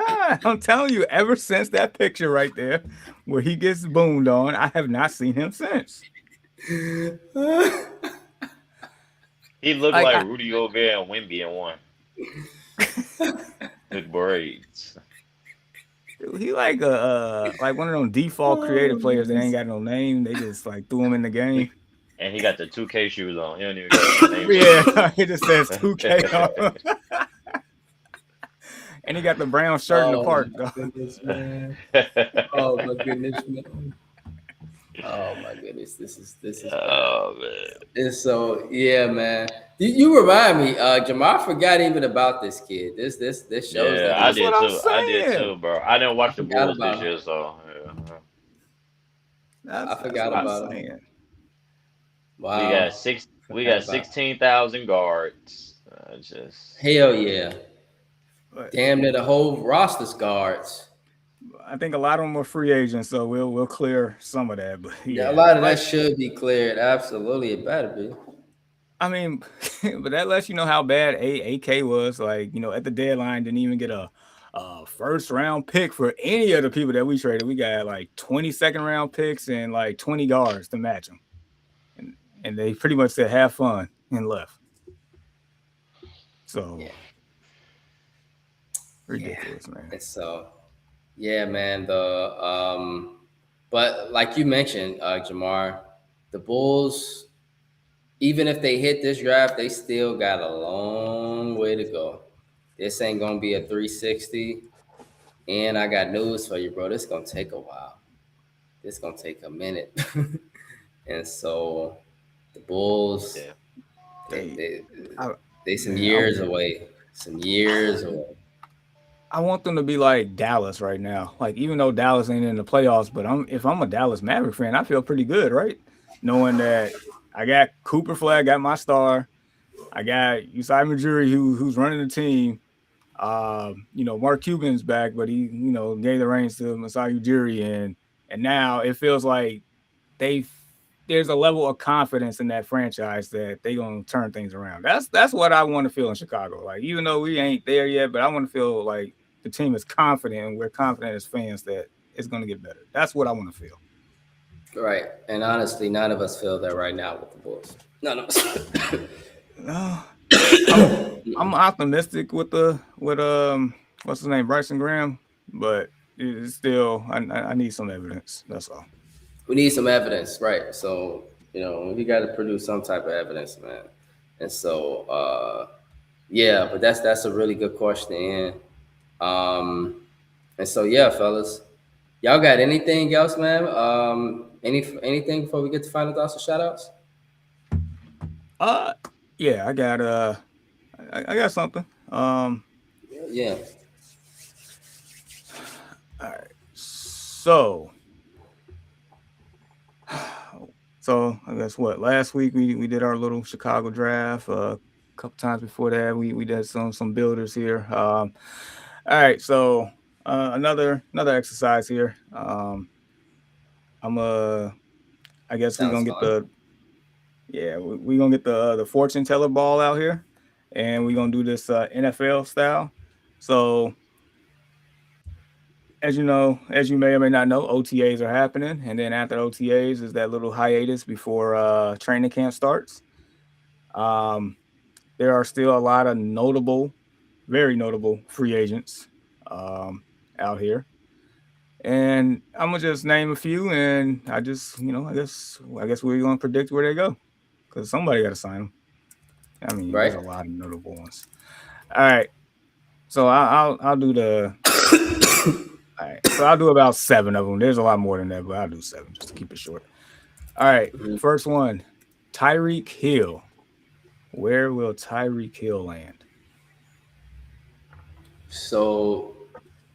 I'm telling you, ever since that picture right there where he gets boomed on, I have not seen him since. He looked like Rudy Gobert and Wemby in one. With braids. He like one of them default creative players that ain't got no name. They just like threw him in the game. And he got the 2K shoes on. He don't even got his name. Yeah, he just says 2K on him. And he got the brown shirt in the park, though. Goodness, man. Oh my goodness, man. Oh my goodness, this is. Oh man. And so yeah, man. You remind me, Jamar forgot even about this kid. This shows. Yeah, that I did too. I did too, bro. I didn't watch the Bulls about this year, so yeah. I forgot about him. Wow. We got 16,000 guards. Just hell yeah. Damn near the whole roster's guards. I think a lot of them are free agents, so we'll clear some of that. But yeah, a lot of that should be cleared. Absolutely, it better be. I mean, but that lets you know how bad AK was. Like, you know, at the deadline, didn't even get a first round pick for any of the people that we traded. We got like 22nd round picks and like 20 guards to match them, and they pretty much said have fun and left. So yeah. Ridiculous, man. And so, yeah, man. But like you mentioned, Jamar, the Bulls, even if they hit this draft, they still got a long way to go. This ain't gonna be a 360. And I got news for you, bro. This gonna take a while. This gonna take a minute. And so, the Bulls, they some years away. Some years away. I want them to be like Dallas right now. Like, even though Dallas ain't in the playoffs, but if I'm a Dallas Maverick fan, I feel pretty good, right? Knowing that I got Cooper Flag, got my star. I got Usai Ujiri, who's running the team. You know, Mark Cuban's back, but he, you know, gave the reins to Masai Ujiri, and now it feels like there's a level of confidence in that franchise that they're gonna turn things around. That's what I want to feel in Chicago. Like, even though we ain't there yet, but I want to feel like the team is confident, and we're confident as fans that it's gonna get better. That's what I want to feel. Right. And honestly, none of us feel that right now with the Bulls. None of us. No. I'm optimistic with what's his name, Bryson Graham, but it's still I need some evidence. That's all. We need some evidence, right? So, you know, we got to produce some type of evidence, man. And so, yeah, but that's a really good question. And so, yeah, fellas, y'all got anything else, man? Anything before we get to final thoughts or shout outs? Yeah, I got something. Yeah. All right. So I guess last week we did our little Chicago draft. A couple times before that we did some builders here. All right, so another exercise here. I guess we're gonna get we're gonna get the fortune teller ball out here, and we're gonna do this NFL style. So, as you may or may not know, OTAs are happening, and then after OTAs is that little hiatus before training camp starts. There are still a lot of very notable free agents out here, and I'm gonna just name a few, and I guess we're gonna predict where they go, because somebody got to sign them. I mean, right. There's a lot of notable ones. All right, so I'll do the. All right, so I'll do about 7 of them. There's a lot more than that, but I'll do 7 just to keep it short. All right, First one, Tyreek Hill. Where will Tyreek Hill land? So,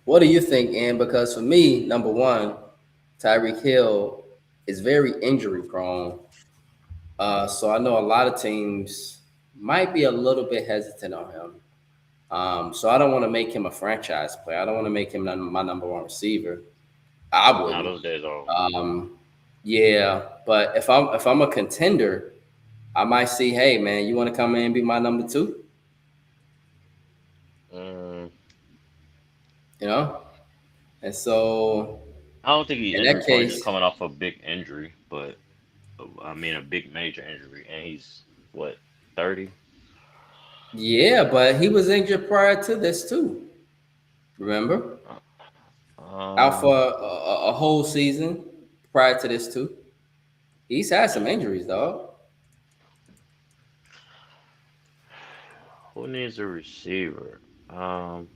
what do you think, Ann? Because for me, number one, Tyreek Hill is very injury prone. So I know a lot of teams might be a little bit hesitant on him. So I don't want to make him a franchise player. I don't want to make him my number one receiver. I Now wouldn't. those days are over. Yeah, but if I'm a contender, I might see, hey man, you want to come in and be my number two? Mm, You know? And so I don't think he's in injury that prone. He's just case, coming off a big injury, but I mean a big major injury, and he's what 30. yeah, but he was injured prior to this too. Remember? Out Um, for a whole season prior to this too. He's had some injuries, dog. who needs a receiver? Um,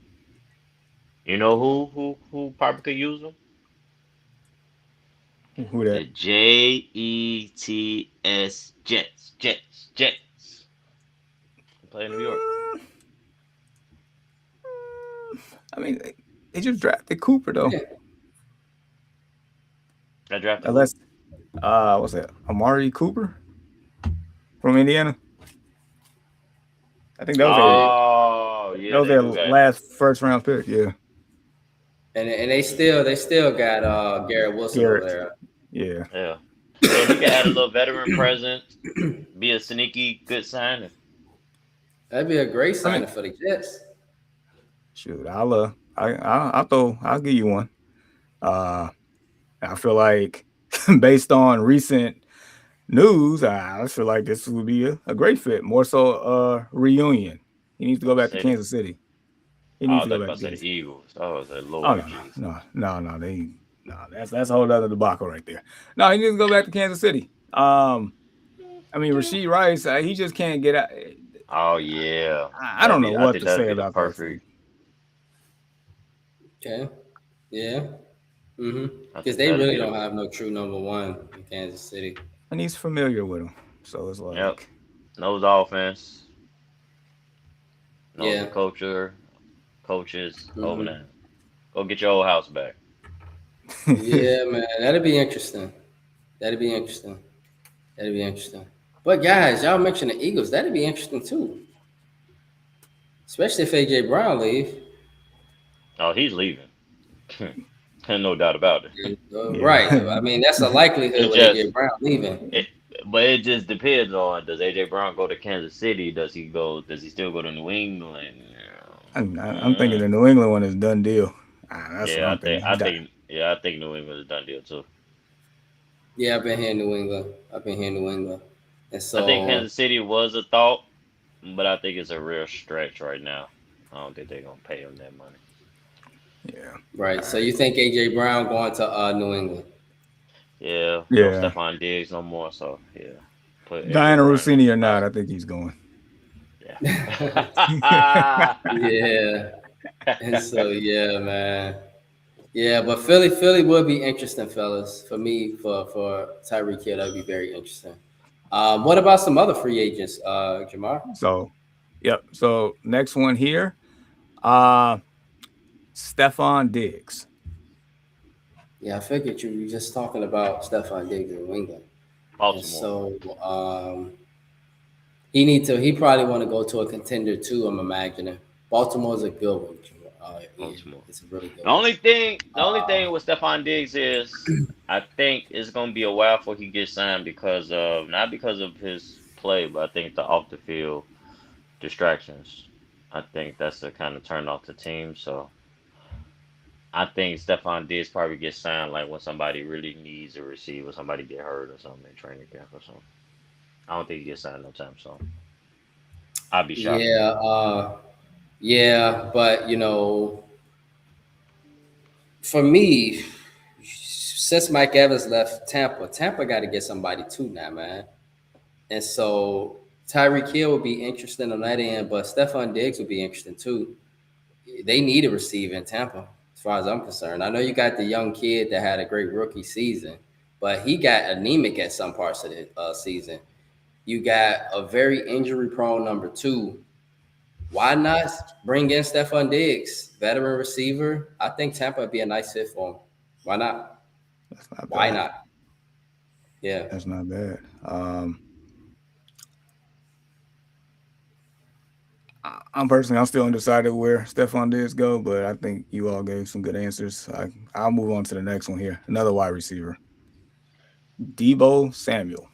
you know who probably could use him? Who that? The Jets, Jets. Play in New York. I mean, they just drafted Cooper though. Yeah. I drafted who? Unless what's that? Amari Cooper from Indiana. I think that was Oh, yeah, their they do got. last first round pick. Yeah, And they still got Garrett Wilson over Garrett. there. Yeah, Yeah. Yeah, he could add a little veteran presence, be a sneaky good signing. That'd be a great I signing mean, for the Jets. shoot, I'll give you one. I feel like based on recent news, I feel like this would be a great fit. More so, reunion. He needs to go back to City. Kansas City. He Oh, I needs was to go about back to to say the Kansas. Eagles. I was like, Oh Lord, jeez. that's a whole other debacle right there. No, he needs to go back to Kansas City. I mean, Rasheed Rice, he just can't get out. Oh yeah, I don't know I what think to that'd say be the about that thing. perfect. Okay. Yeah. I Because think they that'd really be the. don't have no true number one in Kansas City. And he's familiar with him, so it's Yep. like, Knows offense. Knows the Yeah. culture. Coaches over hmm there. Go get your old house back. Yeah, man. That'd be interesting. That'd be interesting. That'd be interesting. But guys, y'all mentioned the Eagles. That'd be interesting too. Especially if AJ Brown leave. Oh, he's leaving. No doubt about it. Right. yeah, I mean, that's a likelihood It with just AJ Brown leaving. it, but it just depends on does AJ Brown go to Kansas City? Does he go? Does he still go to New England? I'm thinking the New England one is done deal. That's what Yeah, I'm thinking. I think New England is done deal too. Yeah, I've been here in New England. I've been here in New England. And I think so, Kansas City was a thought, but I think it's a real stretch right now. I don't think they're gonna pay him that money. Yeah, right. all So right. you think AJ Brown going to New England? Yeah, no Yeah, Stephon Diggs no more. So yeah, put AJ Diana Brown in Rossini his or not, spot. I think he's going. Yeah. Yeah. And so yeah, man. Yeah, but Philly would be interesting, fellas. For me, for Tyreek Hill, that'd be very interesting. What about some other free agents, Jamar? So, yep. So next one here, uh, Stephon Diggs. Yeah, I figured you were just talking about Stephon Diggs in New England, and Baltimore. so he probably want to go to a contender too. I'm imagining Baltimore's a good one. Ian. Baltimore. It's a really good The one. only thing, the only Uh, thing with Stephon Diggs is, I think it's gonna be a while before he gets signed because of not because of his play, but I think the off the field distractions. I think that's the kind of turn off the team. So I think Stephon Diggs probably gets signed like when somebody really needs a receiver, somebody get hurt or something in training camp or something. I don't think he gets signed no time soon. I'd be shocked. yeah, yeah, but for me, since Mike Evans left Tampa got to get somebody too now, man. And so Tyreek Hill would be interesting on that end, but Stephon Diggs would be interesting too. They need a receiver in Tampa, as far as I'm concerned. I know you got the young kid that had a great rookie season, but he got anemic at some parts of the season. You got a very injury-prone number two. Why not bring in Stephon Diggs, veteran receiver? I think Tampa would be a nice fit for him. Why not? That's not Why bad. not? Yeah. That's not bad. I'm personally, I'm still undecided where Stephon Diggs go, but I think you all gave some good answers. I'll move on to the next one here. Another wide receiver, Debo Samuel.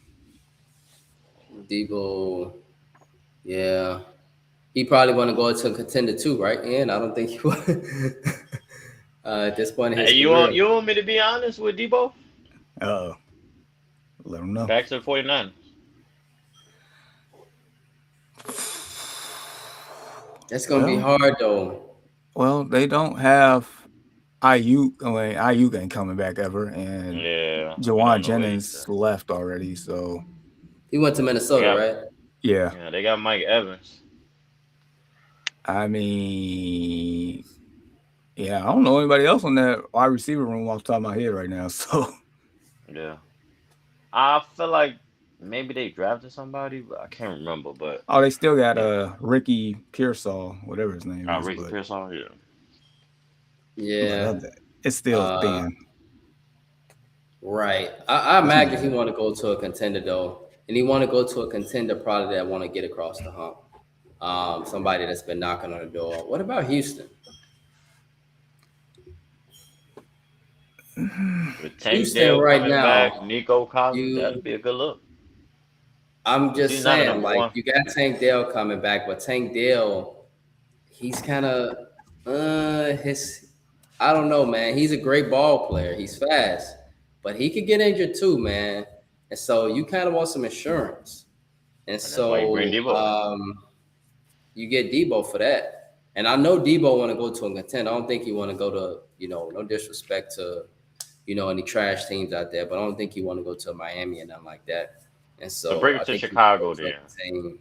Debo, yeah. He probably want to go to a contender too, right? And I don't think he would at this point in his Hey, career. you want me to be honest with Debo? Let him know. Back to the 49ers. That's gonna be hard though. Well, they don't have Ayuk. I mean, Ayuk ain't coming back ever, and Yeah, we Jawan don't know Jennings either. left already. So He went to Minnesota, right? yeah. Yeah, they got Mike Evans. I mean, yeah, I don't know anybody else on that wide receiver room off the top of my head right now. So Yeah, I feel like maybe they drafted somebody, but I can't remember. But they still got yeah, Ricky Pearsall, whatever his name is, Ricky Pearsall. Yeah, Yeah. it's still thin. Right. I imagine he want to go to a contender though, and he want to go to a contender probably that want to get across the hump. Somebody that's been knocking on the door. What about Houston? with Tank Houston Dell right coming now, back, Nico Collins, that'd be a good look. I'm just He's not a saying, number like one. you got Tank Dell coming back, but Tank Dell, he's kind of his. I don't know, man. He's a great ball player. He's fast, but he could get injured too, man. And so you kind of want some insurance. And And that's why you bring so Debo. you get Debo for that. And I know Debo want to go to a contender. I don't think he want to go to, no disrespect to, any trash teams out there, but I don't think he want to go to Miami and nothing like that. And So so bring I it to think he Chicago wants to then. contain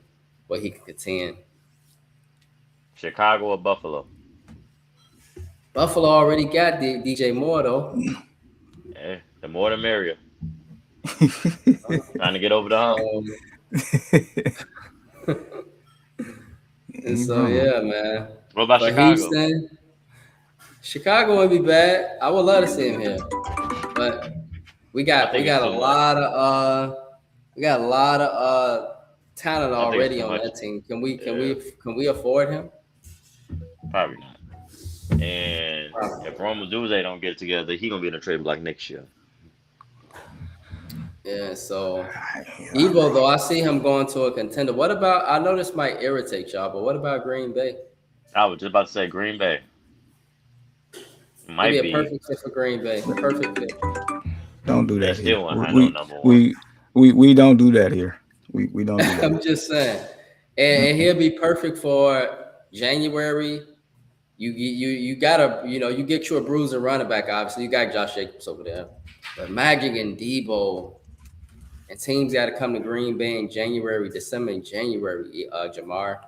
what he can contend. Chicago or Buffalo? Buffalo already got DJ Moore though. Yeah, the more the merrier. Trying to get over the hump. And so yeah, man. What about But Chicago? Chicago wouldn't be bad. I would love to see him here, but we got it's a too much. lot of talent I think it's already too on much. that team. Can we afford him? Probably not. And if Roma Duze don't get it together, he gonna be in a trade block next year. Yeah, so Evo though, I see him going to a contender. What about? I know this might irritate y'all, but what about Green Bay? I was just about to say Green Bay. Might It'd be be a perfect fit for Green Bay. Perfect fit. Don't do they that still here. want no number one. We don't do that here. We don't do that. I'm just saying, and he'll be perfect for January. You gotta you get you a bruiser running back. Obviously, you got Josh Jacobs over there, but Magic and Debo and teams got to come to Green Bay in January, December, and January. Jamar,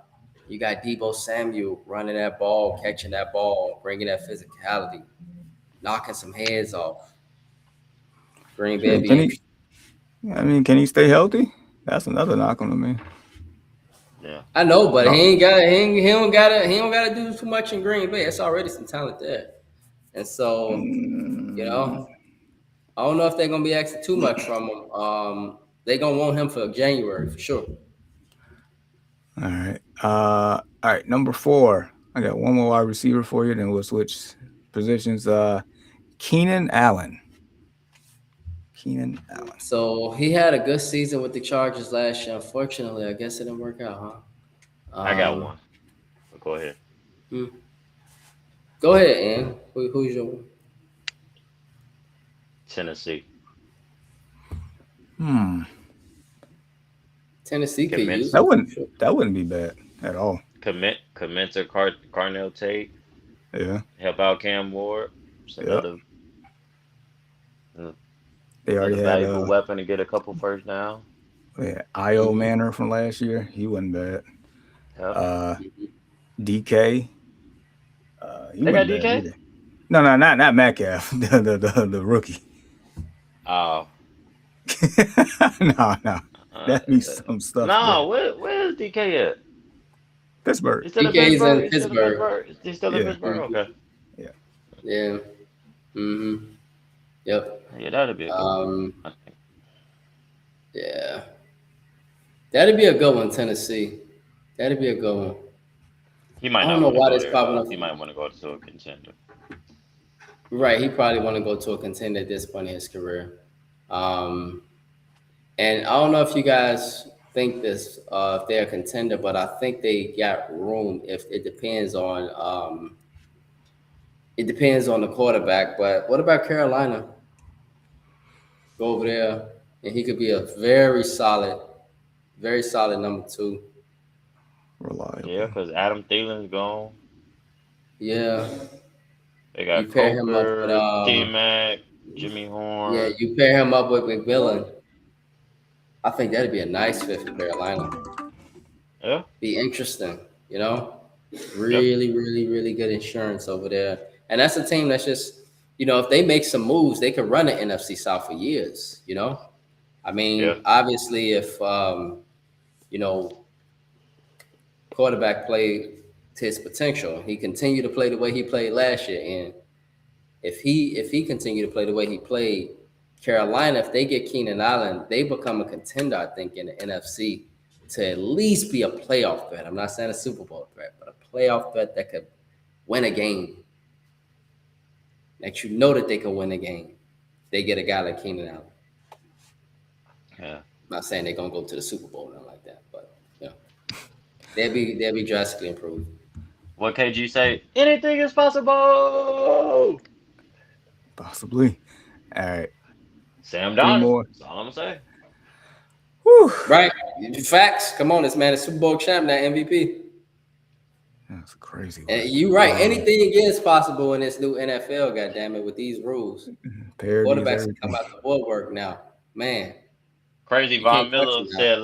you got Debo Samuel running that ball, catching that ball, bringing that physicality, knocking some heads off. Green Bay can he stay healthy? That's another knock on him, man. Yeah, I know, but he don't gotta do too much in Green Bay. It's already some talent there, and so I don't know if they're gonna be asking too much from him. They're gonna want him for January for sure. All right. All right. Number 4. I got one more wide receiver for you. Then we'll switch positions. Keenan Allen. So he had a good season with the Chargers last year. Unfortunately, I guess it didn't work out, huh? I got one. Go ahead. Go ahead, Ann. Who's your one? Tennessee. Tennessee could use that wouldn't be bad at all. Commit to Carnell Tate. Yeah. Help out Cam Ward. Another they already had a valuable weapon to get a couple first down. Yeah, Io Manor from last year. He wasn't bad. Yep. DK. They got DK? Either. No, not Metcalf. The rookie. Oh. No. That'd be some stuff. No, where's DK at? Pittsburgh. DK's in Pittsburgh. He's still in Pittsburgh? Okay. Yeah. Yeah. Mm-hmm. Yep. Yeah, that'd be a good one. Yeah. That'd be a good one, Tennessee. That'd be a good one. He might I don't not know want to why go this there popping though. up. He might want to go to a contender. Right, he probably want to go to a contender at this point in his career. Um, and I don't know if you guys think this, if they're a contender, but I think they got room. If it depends on the quarterback. But what about Carolina? Go over there, and he could be a very solid number two. Yeah, Reliable. because Adam Thielen's gone. Yeah, They you got pair him up with Coker, T Mac, Jimmy yeah, Horn. you pair him up with McMillan. I think that'd be a nice fit for Carolina. Yeah, Be interesting, you know. yep, Really, really, really good insurance over there. And that's a team that's just, if they make some moves, they could run the NFC South for years, you know. I yeah, mean, obviously, if you know, quarterback played to his potential, he continued to play the way he played last year, and if he continued to play the way he played, Carolina, if they get Keenan Allen, they become a contender, I think, in the NFC to at least be a playoff threat. I'm not saying a Super Bowl threat, but a playoff threat that could win a game. That you know that they can win a game. They get a guy like Keenan Allen. yeah. I'm not saying they're gonna go to the Super Bowl or nothing like that, but they'll be drastically improved. What KG say? Anything is possible. Possibly. All right. Sam Three Donald. more. That's all I'm gonna say. Whew. Right? Facts. Come on, this man is Super Bowl champ, that MVP. That's a crazy one. And you're right. Anything is possible in this new NFL, goddamn it, with these rules. Parodies, Quarterbacks can come everything. out the woodwork now. Man, Crazy you can't Von touch Miller them now. said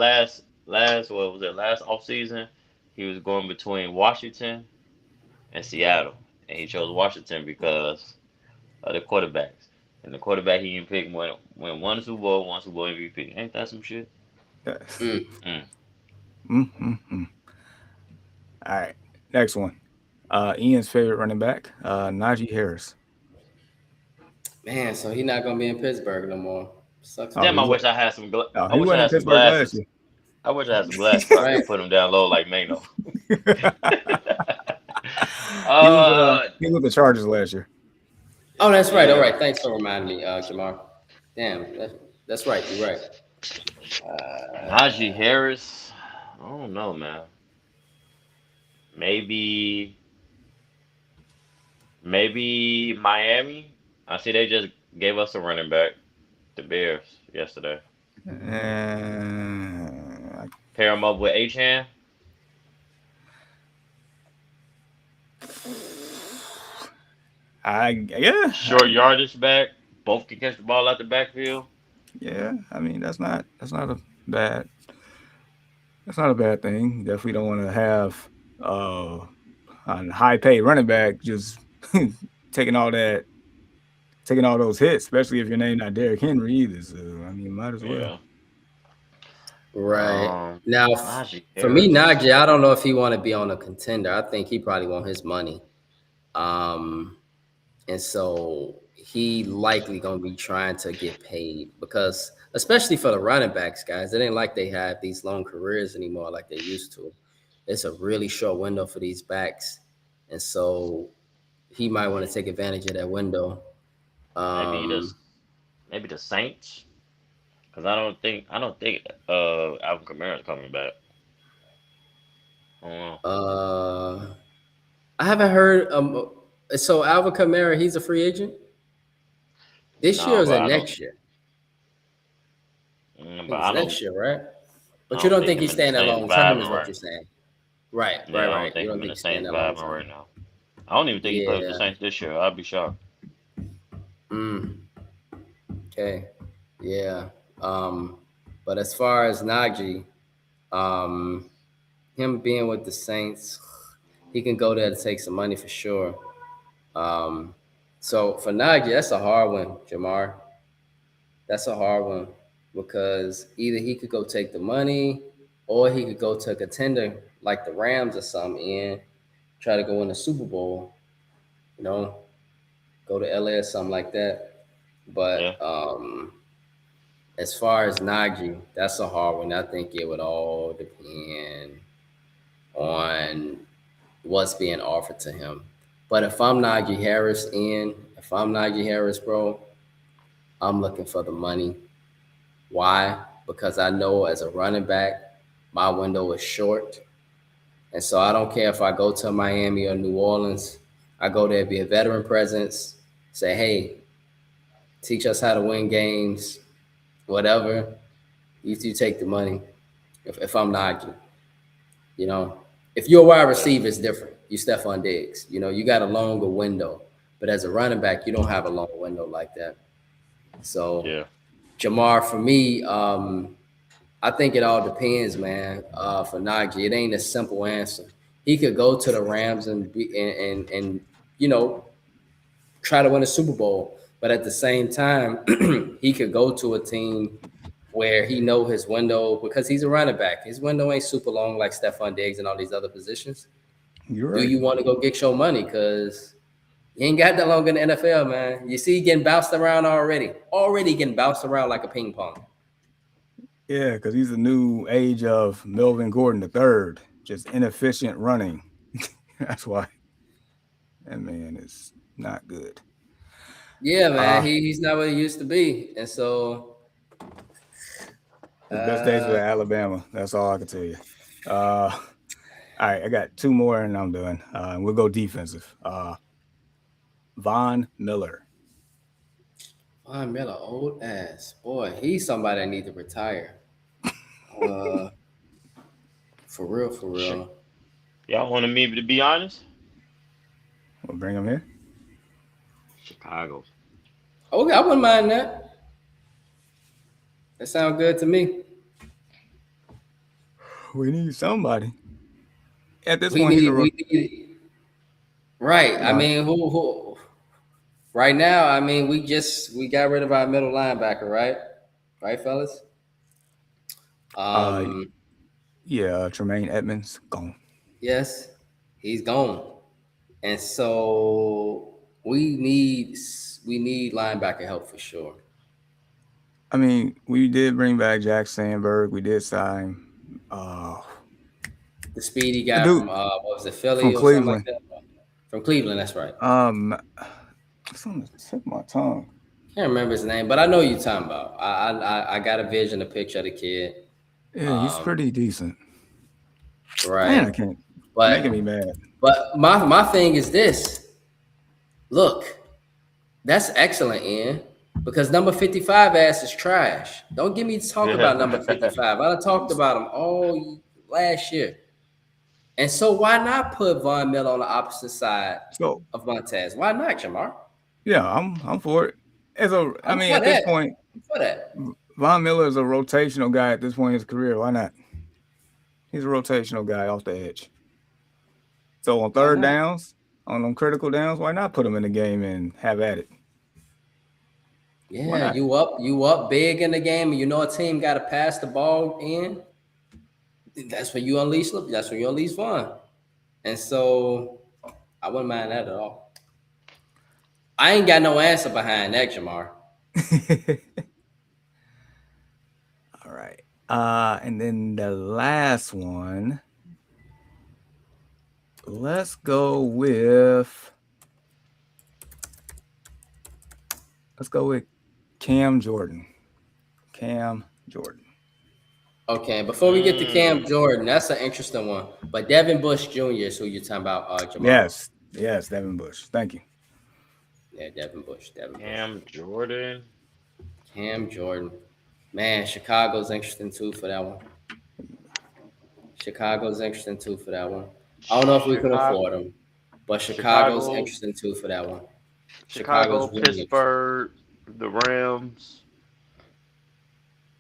what was it, last offseason, he was going between Washington and Seattle. And he chose Washington because of the quarterbacks. And the quarterback he didn't pick won one Super Bowl, one Super Bowl MVP. Ain't that some shit? Yes. Mm. Mm. Mm-hmm. All right. Next one. Ian's favorite running back, Najee Harris. Man, so he's not gonna be in Pittsburgh no more. Sucks for Oh, Damn, he I him. was. wish I had some Oh, I he wish I wasn't in had some Pittsburgh last glasses. year. I wish I had some glasses so I Right. could put him down low like Mano. He was the Chargers last year. Oh, that's right. All Yeah. right. Thanks for reminding me, Jamar. Damn, that's right. You're right. Najee Harris. I don't know, man. Maybe maybe Miami. I see they just gave us a running back, the Bears, yesterday. And Pair him up with Achan. yeah, Short yardage back. Both can catch the ball out the backfield. yeah. I mean, bad that's not a bad thing. Definitely don't want to have uh, a high paid running back just taking all that, taking all those hits, especially if your name not Derrick Henry either. So I mean, might as well. Yeah. Right. Um, Now, Najee for me, Harris. Najee, I don't know if he want to be on a contender. I think he probably want his money. Um, and so he likely gonna be trying to get paid because, especially for the running backs, guys, it ain't like they have these long careers anymore like they used to. It's a really short window for these backs, and so he might want to take advantage of that window. Maybe the Um, maybe the Saints. Because I don't think Alvin Kamara's coming back. I don't know. uh, I haven't heard. So Alvin Kamara, he's a free agent this year, or No, is but that I don't. next year? I But think I it's don't. next year, right? I But you don't don't think think him he's and the staying that Saints long term, is vibing what right. you're saying? Right, right, Yeah, I don't right. You think don't him and think the he's staying Saints that long vibing term. right now. I don't even think he plays for the Yeah. Saints this year. I'd be shocked. Mm, okay. Yeah. Um, but as far as Najee, um, him being with the Saints, he can go there to take some money for sure. Um, so for Najee, that's a hard one, Jamar. That's a hard one because either he could go take the money or he could go to a contender like the Rams or something and try to go win the Super Bowl, you know, go to LA or something like that. Yeah. But as far as Najee, that's a hard one. I think it would all depend on what's being offered to him. But if I'm Najee Harris, bro, I'm looking for the money. Why? Because I know as a running back, my window is short. And so I don't care if I go to Miami or New Orleans. I go there, be a veteran presence, say, hey, teach us how to win games, whatever. You take the money. If I'm Najee, you know, if you're a wide receiver, it's different. You Stephon Diggs, you got a longer window. But as a running back, you don't have a long window like that. So Yeah. Jamar, for me, I think it all depends, man. For Najee, it ain't a simple answer. He could go to the Rams and try to win a Super Bowl, but at the same time, he could go to a team where he know his window because he's a running back. His window ain't super long like Stephon Diggs and all these other positions. You're Do right. you want to go get your money? Because you ain't got that long in the NFL, man. You see, getting bounced around already getting bounced around like a ping pong. Yeah, because he's the new age of Melvin Gordon III, just inefficient running. That's why that man is not good. Yeah, man, he's not what he used to be, and so The best days were Alabama. That's all I can tell you. All right, I got two more and I'm done. And we'll go defensive. Von Miller. Von Miller, old ass boy. He's somebody that need to retire. For real. Y'all wanted me to be honest? We'll bring him here. Chicago. Okay, I wouldn't mind that. That sounds good to me. We need somebody. At this We point, need, right. I mean, who? Right now, I mean, we got rid of our middle linebacker, right? Right, fellas. Yeah, Tremaine Edmonds gone. Yes, he's gone, and so we need linebacker help for sure. I mean, we did bring back Jack Sandberg. We did sign the speedy guy dude from what was it, Philly from or Cleveland. something like that? From Cleveland, that's right. It's on the tip of my tongue. Can't remember his name, but I know you're talking about. I got a vision, a picture of the kid. Yeah, he's pretty decent. Right. Man, I can't. Making me mad. But my thing is this. Look, that's excellent, Ian, because number 55 ass is trash. Don't get me talking about number 55. I done talked about him all last year. And so why not put Von Miller on the opposite side of Montez? Why not, Jamar? Yeah, I'm for it. At this point, for that. Von Miller is a rotational guy at this point in his career. Why not? He's a rotational guy off the edge. So on third downs, on them critical downs, why not put him in the game and have at it? Yeah, you up big in the game, and you know a team got to pass the ball in. That's when you unleash. That's when you unleash Von. And so I wouldn't mind that at all. I ain't got no answer behind that, Jamar. All right. And then the last one. Let's go with Cam Jordan. Okay, before we get to Cam Jordan, that's an interesting one. But Devin Bush Jr. is who you're talking about, Jamar. Yes, Devin Bush. Thank you. Yeah, Devin Bush. Cam Jordan. Man, Chicago's interesting too for that one. I don't know if we could afford him, but Chicago's interesting too for that one. Chicago, Pittsburgh, the Rams.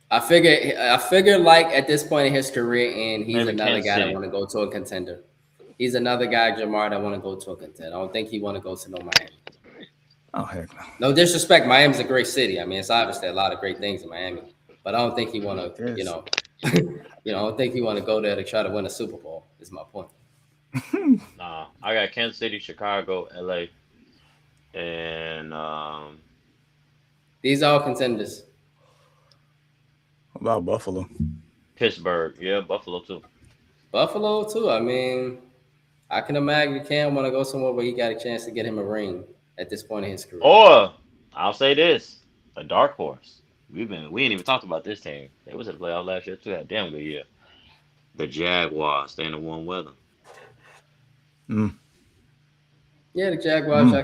I figure like at this point in his career, and he's Maybe another Kansas guy City. that want to go to a contender. He's another guy, Jamar, that want to go to a contender. I don't think he want to go to no Miami. Oh, heck no. No disrespect, Miami's a great city. I mean, it's obviously a lot of great things in Miami, but I don't think he want to, I don't think he want to go there to try to win a Super Bowl. Is my point. Nah, I got Kansas City, Chicago, LA, and these are all contenders. What about Buffalo? Pittsburgh. Yeah, Buffalo too. I mean, I can imagine Cam want to go somewhere where he got a chance to get him a ring at this point in his career. Or I'll say this: a dark horse. We ain't even talked about this team. They was at the playoff last year too. Had a damn good year. The Jaguars, staying in warm weather. Mm. Yeah, the Jaguars.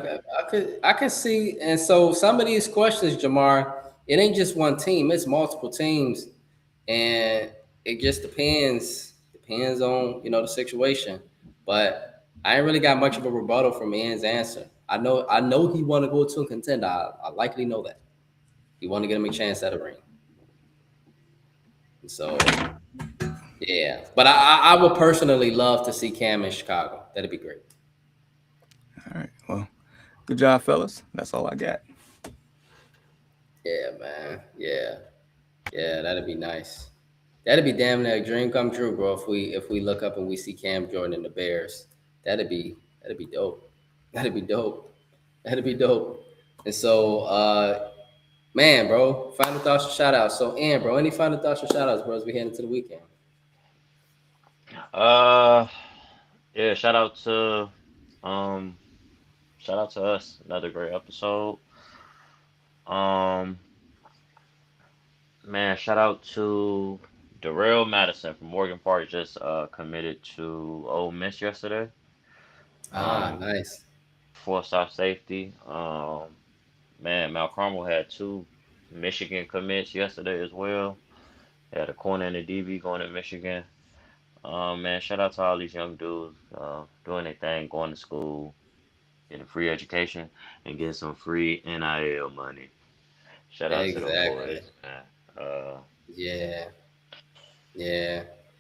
I could see, and so some of these questions, Jamar, it ain't just one team; it's multiple teams, and it just depends on the situation. But I ain't really got much of a rebuttal from Ian's answer. I know he want to go to a contender. I likely know that he want to get him a chance at a ring. So yeah, but I would personally love to see Cam in Chicago. That'd be great. All right. Well, good job, fellas. That's all I got. Yeah, man. Yeah, that'd be nice. That'd be damn near a dream come true, bro. If we look up and we see Cam Jordan and the Bears, that'd be dope. That'd be dope. That'd be dope. And so, man, bro, final thoughts or shout outs. So, Ian, bro, any final thoughts or shout outs, bro, as we head into the weekend? Yeah, shout out to us. Another great episode. Man, shout out to Darrell Madison from Morgan Park, just committed to Ole Miss yesterday. Nice. 4-star safety. Man, Mal Cromwell had 2 Michigan commits yesterday as well. Had a corner and a DB going to Michigan. Man, shout out to all these young dudes doing their thing, going to school, getting free education, and getting some free NIL money. Shout out to them boys, man. Yeah.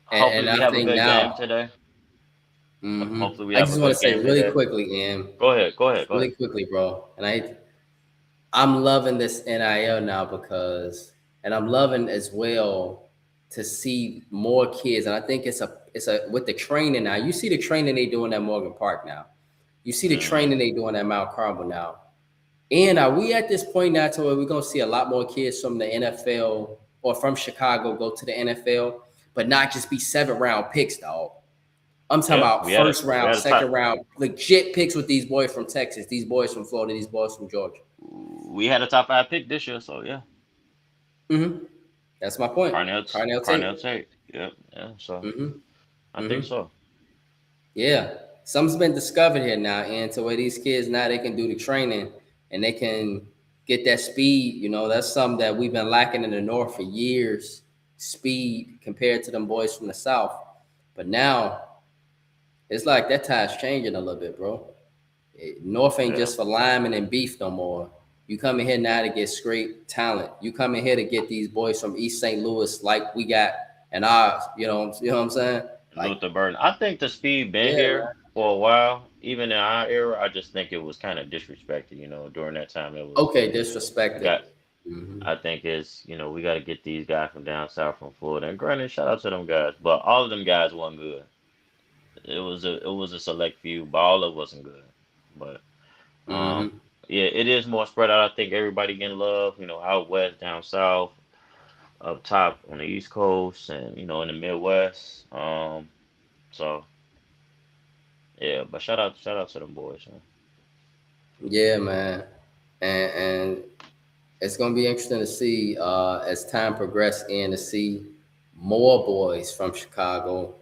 Hopefully And we I have a think good now, game today. Hopefully we I have just a want good to say game really today. quickly, Ian. Go ahead. Really quickly, bro. And I'm loving this NIL now because, and I'm loving as well to see more kids. And I think it's a with the training now. You see the training they doing at Morgan Park now. You see the training they doing at Mount Carmel now. And are we at this point now to where we're gonna see a lot more kids from the NFL or from Chicago go to the NFL, but not just be 7th-round picks, dog? I'm talking about first round, second round, legit picks with these boys from Texas, these boys from Florida, these boys from Georgia. We had a top 5 pick this year, so yeah. That's my point. Carnell Tate. Yep. Yeah. So I think so. Yeah. Something's been discovered here now, and to where these kids now they can do the training and they can get that speed. That's something that we've been lacking in the North for years. Speed compared to them boys from the South. But now it's like that tide's changing a little bit, bro. North ain't just for linemen and beef no more. You come in here now to get straight talent. You come in here to get these boys from East St. Louis like we got and ours. You know what I'm saying? Like, Luther Burden. I think the speed been here for a while. Even in our era, I just think it was kind of disrespected. During that time, it was disrespected. I think it's we got to get these guys from down south from Florida. And granted, shout out to them guys, but all of them guys weren't good. It was a select few, but all of it wasn't good. But yeah, it is more spread out. I think everybody getting love. Out west, down south, up top on the East Coast, and in the Midwest. So yeah, but shout out to them boys, man. Yeah, man, and it's gonna be interesting to see as time progresses and to see more boys from Chicago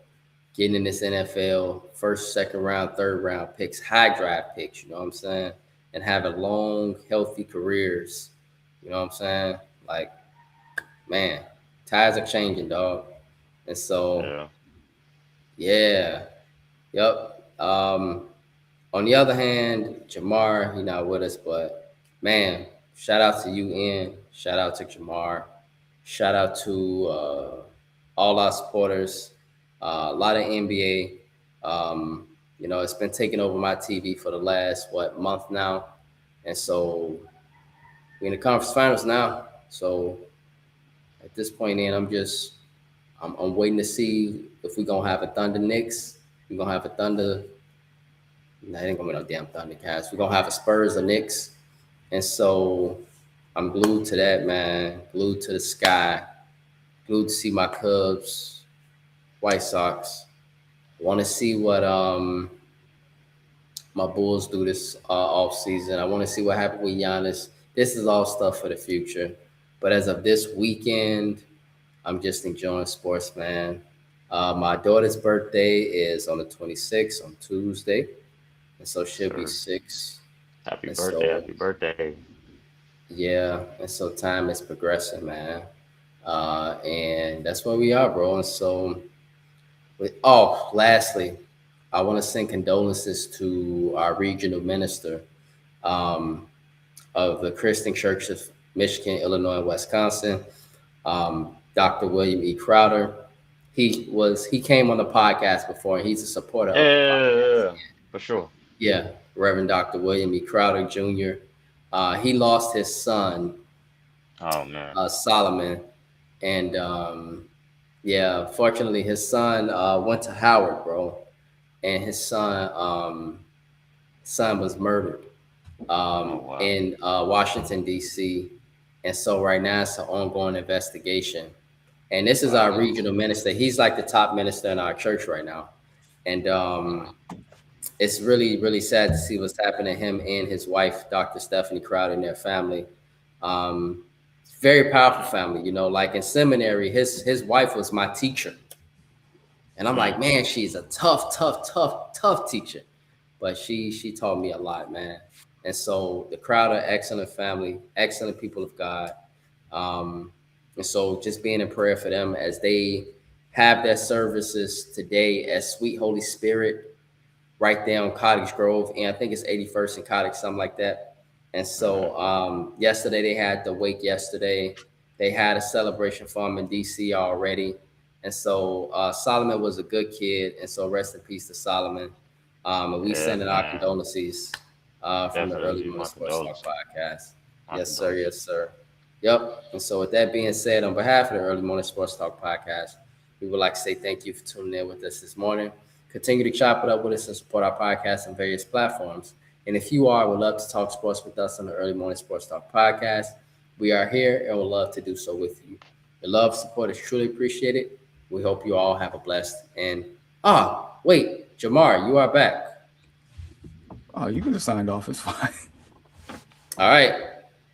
getting in this NFL, 1st, 2nd round, 3rd round picks, high draft picks. You know what I'm saying, and having long, healthy careers. You know what I'm saying? Like, man, tides are changing, dog, and so yeah. Yep. On the other hand, Jamar, he's not with us, but man, shout out to you, Ian. Shout out to Jamar. Shout out to all our supporters. A lot of NBA. It's been taking over my TV for the last month now, and so we're in the conference finals now. So at this point, Ian, I'm waiting to see if we're gonna have a Thunder Knicks. We're gonna have a Thunder. Nah, it ain't gonna be no damn Thundercats. We're gonna have a Spurs or Knicks. And so I'm glued to that, man. Glued to the sky. Glued to see my Cubs, White Sox. Want to see what my Bulls do this off season. I want to see what happened with Giannis. This is all stuff for the future. But as of this weekend, I'm just enjoying sports, man. My daughter's birthday is on the 26th on Tuesday, and so she'll be Sir. 6. Happy And birthday, so happy birthday. yeah, and so time is progressing, man. And that's where we are, bro. And so, lastly, I want to send condolences to our regional minister um, of the Christian Church of Michigan, Illinois, and Wisconsin, Dr. William E. Crowder. He came on the podcast before, and he's a supporter of the podcast. Yeah, for sure. Yeah, Reverend Dr. William E. Crowder Jr. He lost his son, Oh man. Solomon, and yeah, fortunately, his son went to Howard, bro, and his son was murdered Oh wow. in Washington D.C. And so right now it's an ongoing investigation. And this is our Wow. regional minister. He's like the top minister in our church right now, and Wow. it's really, really sad to see what's happening to him and his wife, Dr. Stephanie Crowder, and their family. Very powerful family, you know. Like in seminary, his wife was my teacher, and I'm Mm. like, man, she's a tough teacher, but she taught me a lot, man. And so the Crowder, excellent family, excellent people of God, and so just being in prayer for them as they have their services today at Sweet Holy Spirit right there on Cottage Grove, and I think it's 81st and Cottage, something like that. And so yesterday they had the wake. Yesterday they had a celebration for him in DC already, and so Solomon was a good kid, and so rest in peace to Solomon. And we Yes, sending our man. condolences from the Early Definitely Morning my Sports Talk condolences. podcast. My Yes, sir. Yes, condolences. sir. Yep. And so with that being said, on behalf of the Early Morning Sports Talk podcast, we would like to say thank you for tuning in with us this morning. Continue to chop it up with us and support our podcast on various platforms. And if you are, would love to talk sports with us on the Early Morning Sports Talk podcast, we are here and would love to do so with you. Your love, support is truly appreciated. We hope you all have a blessed and wait, Jamar, you are back. Oh, you could have signed off. It's fine. All right.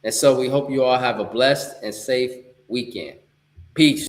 And so we hope you all have a blessed and safe weekend. Peace.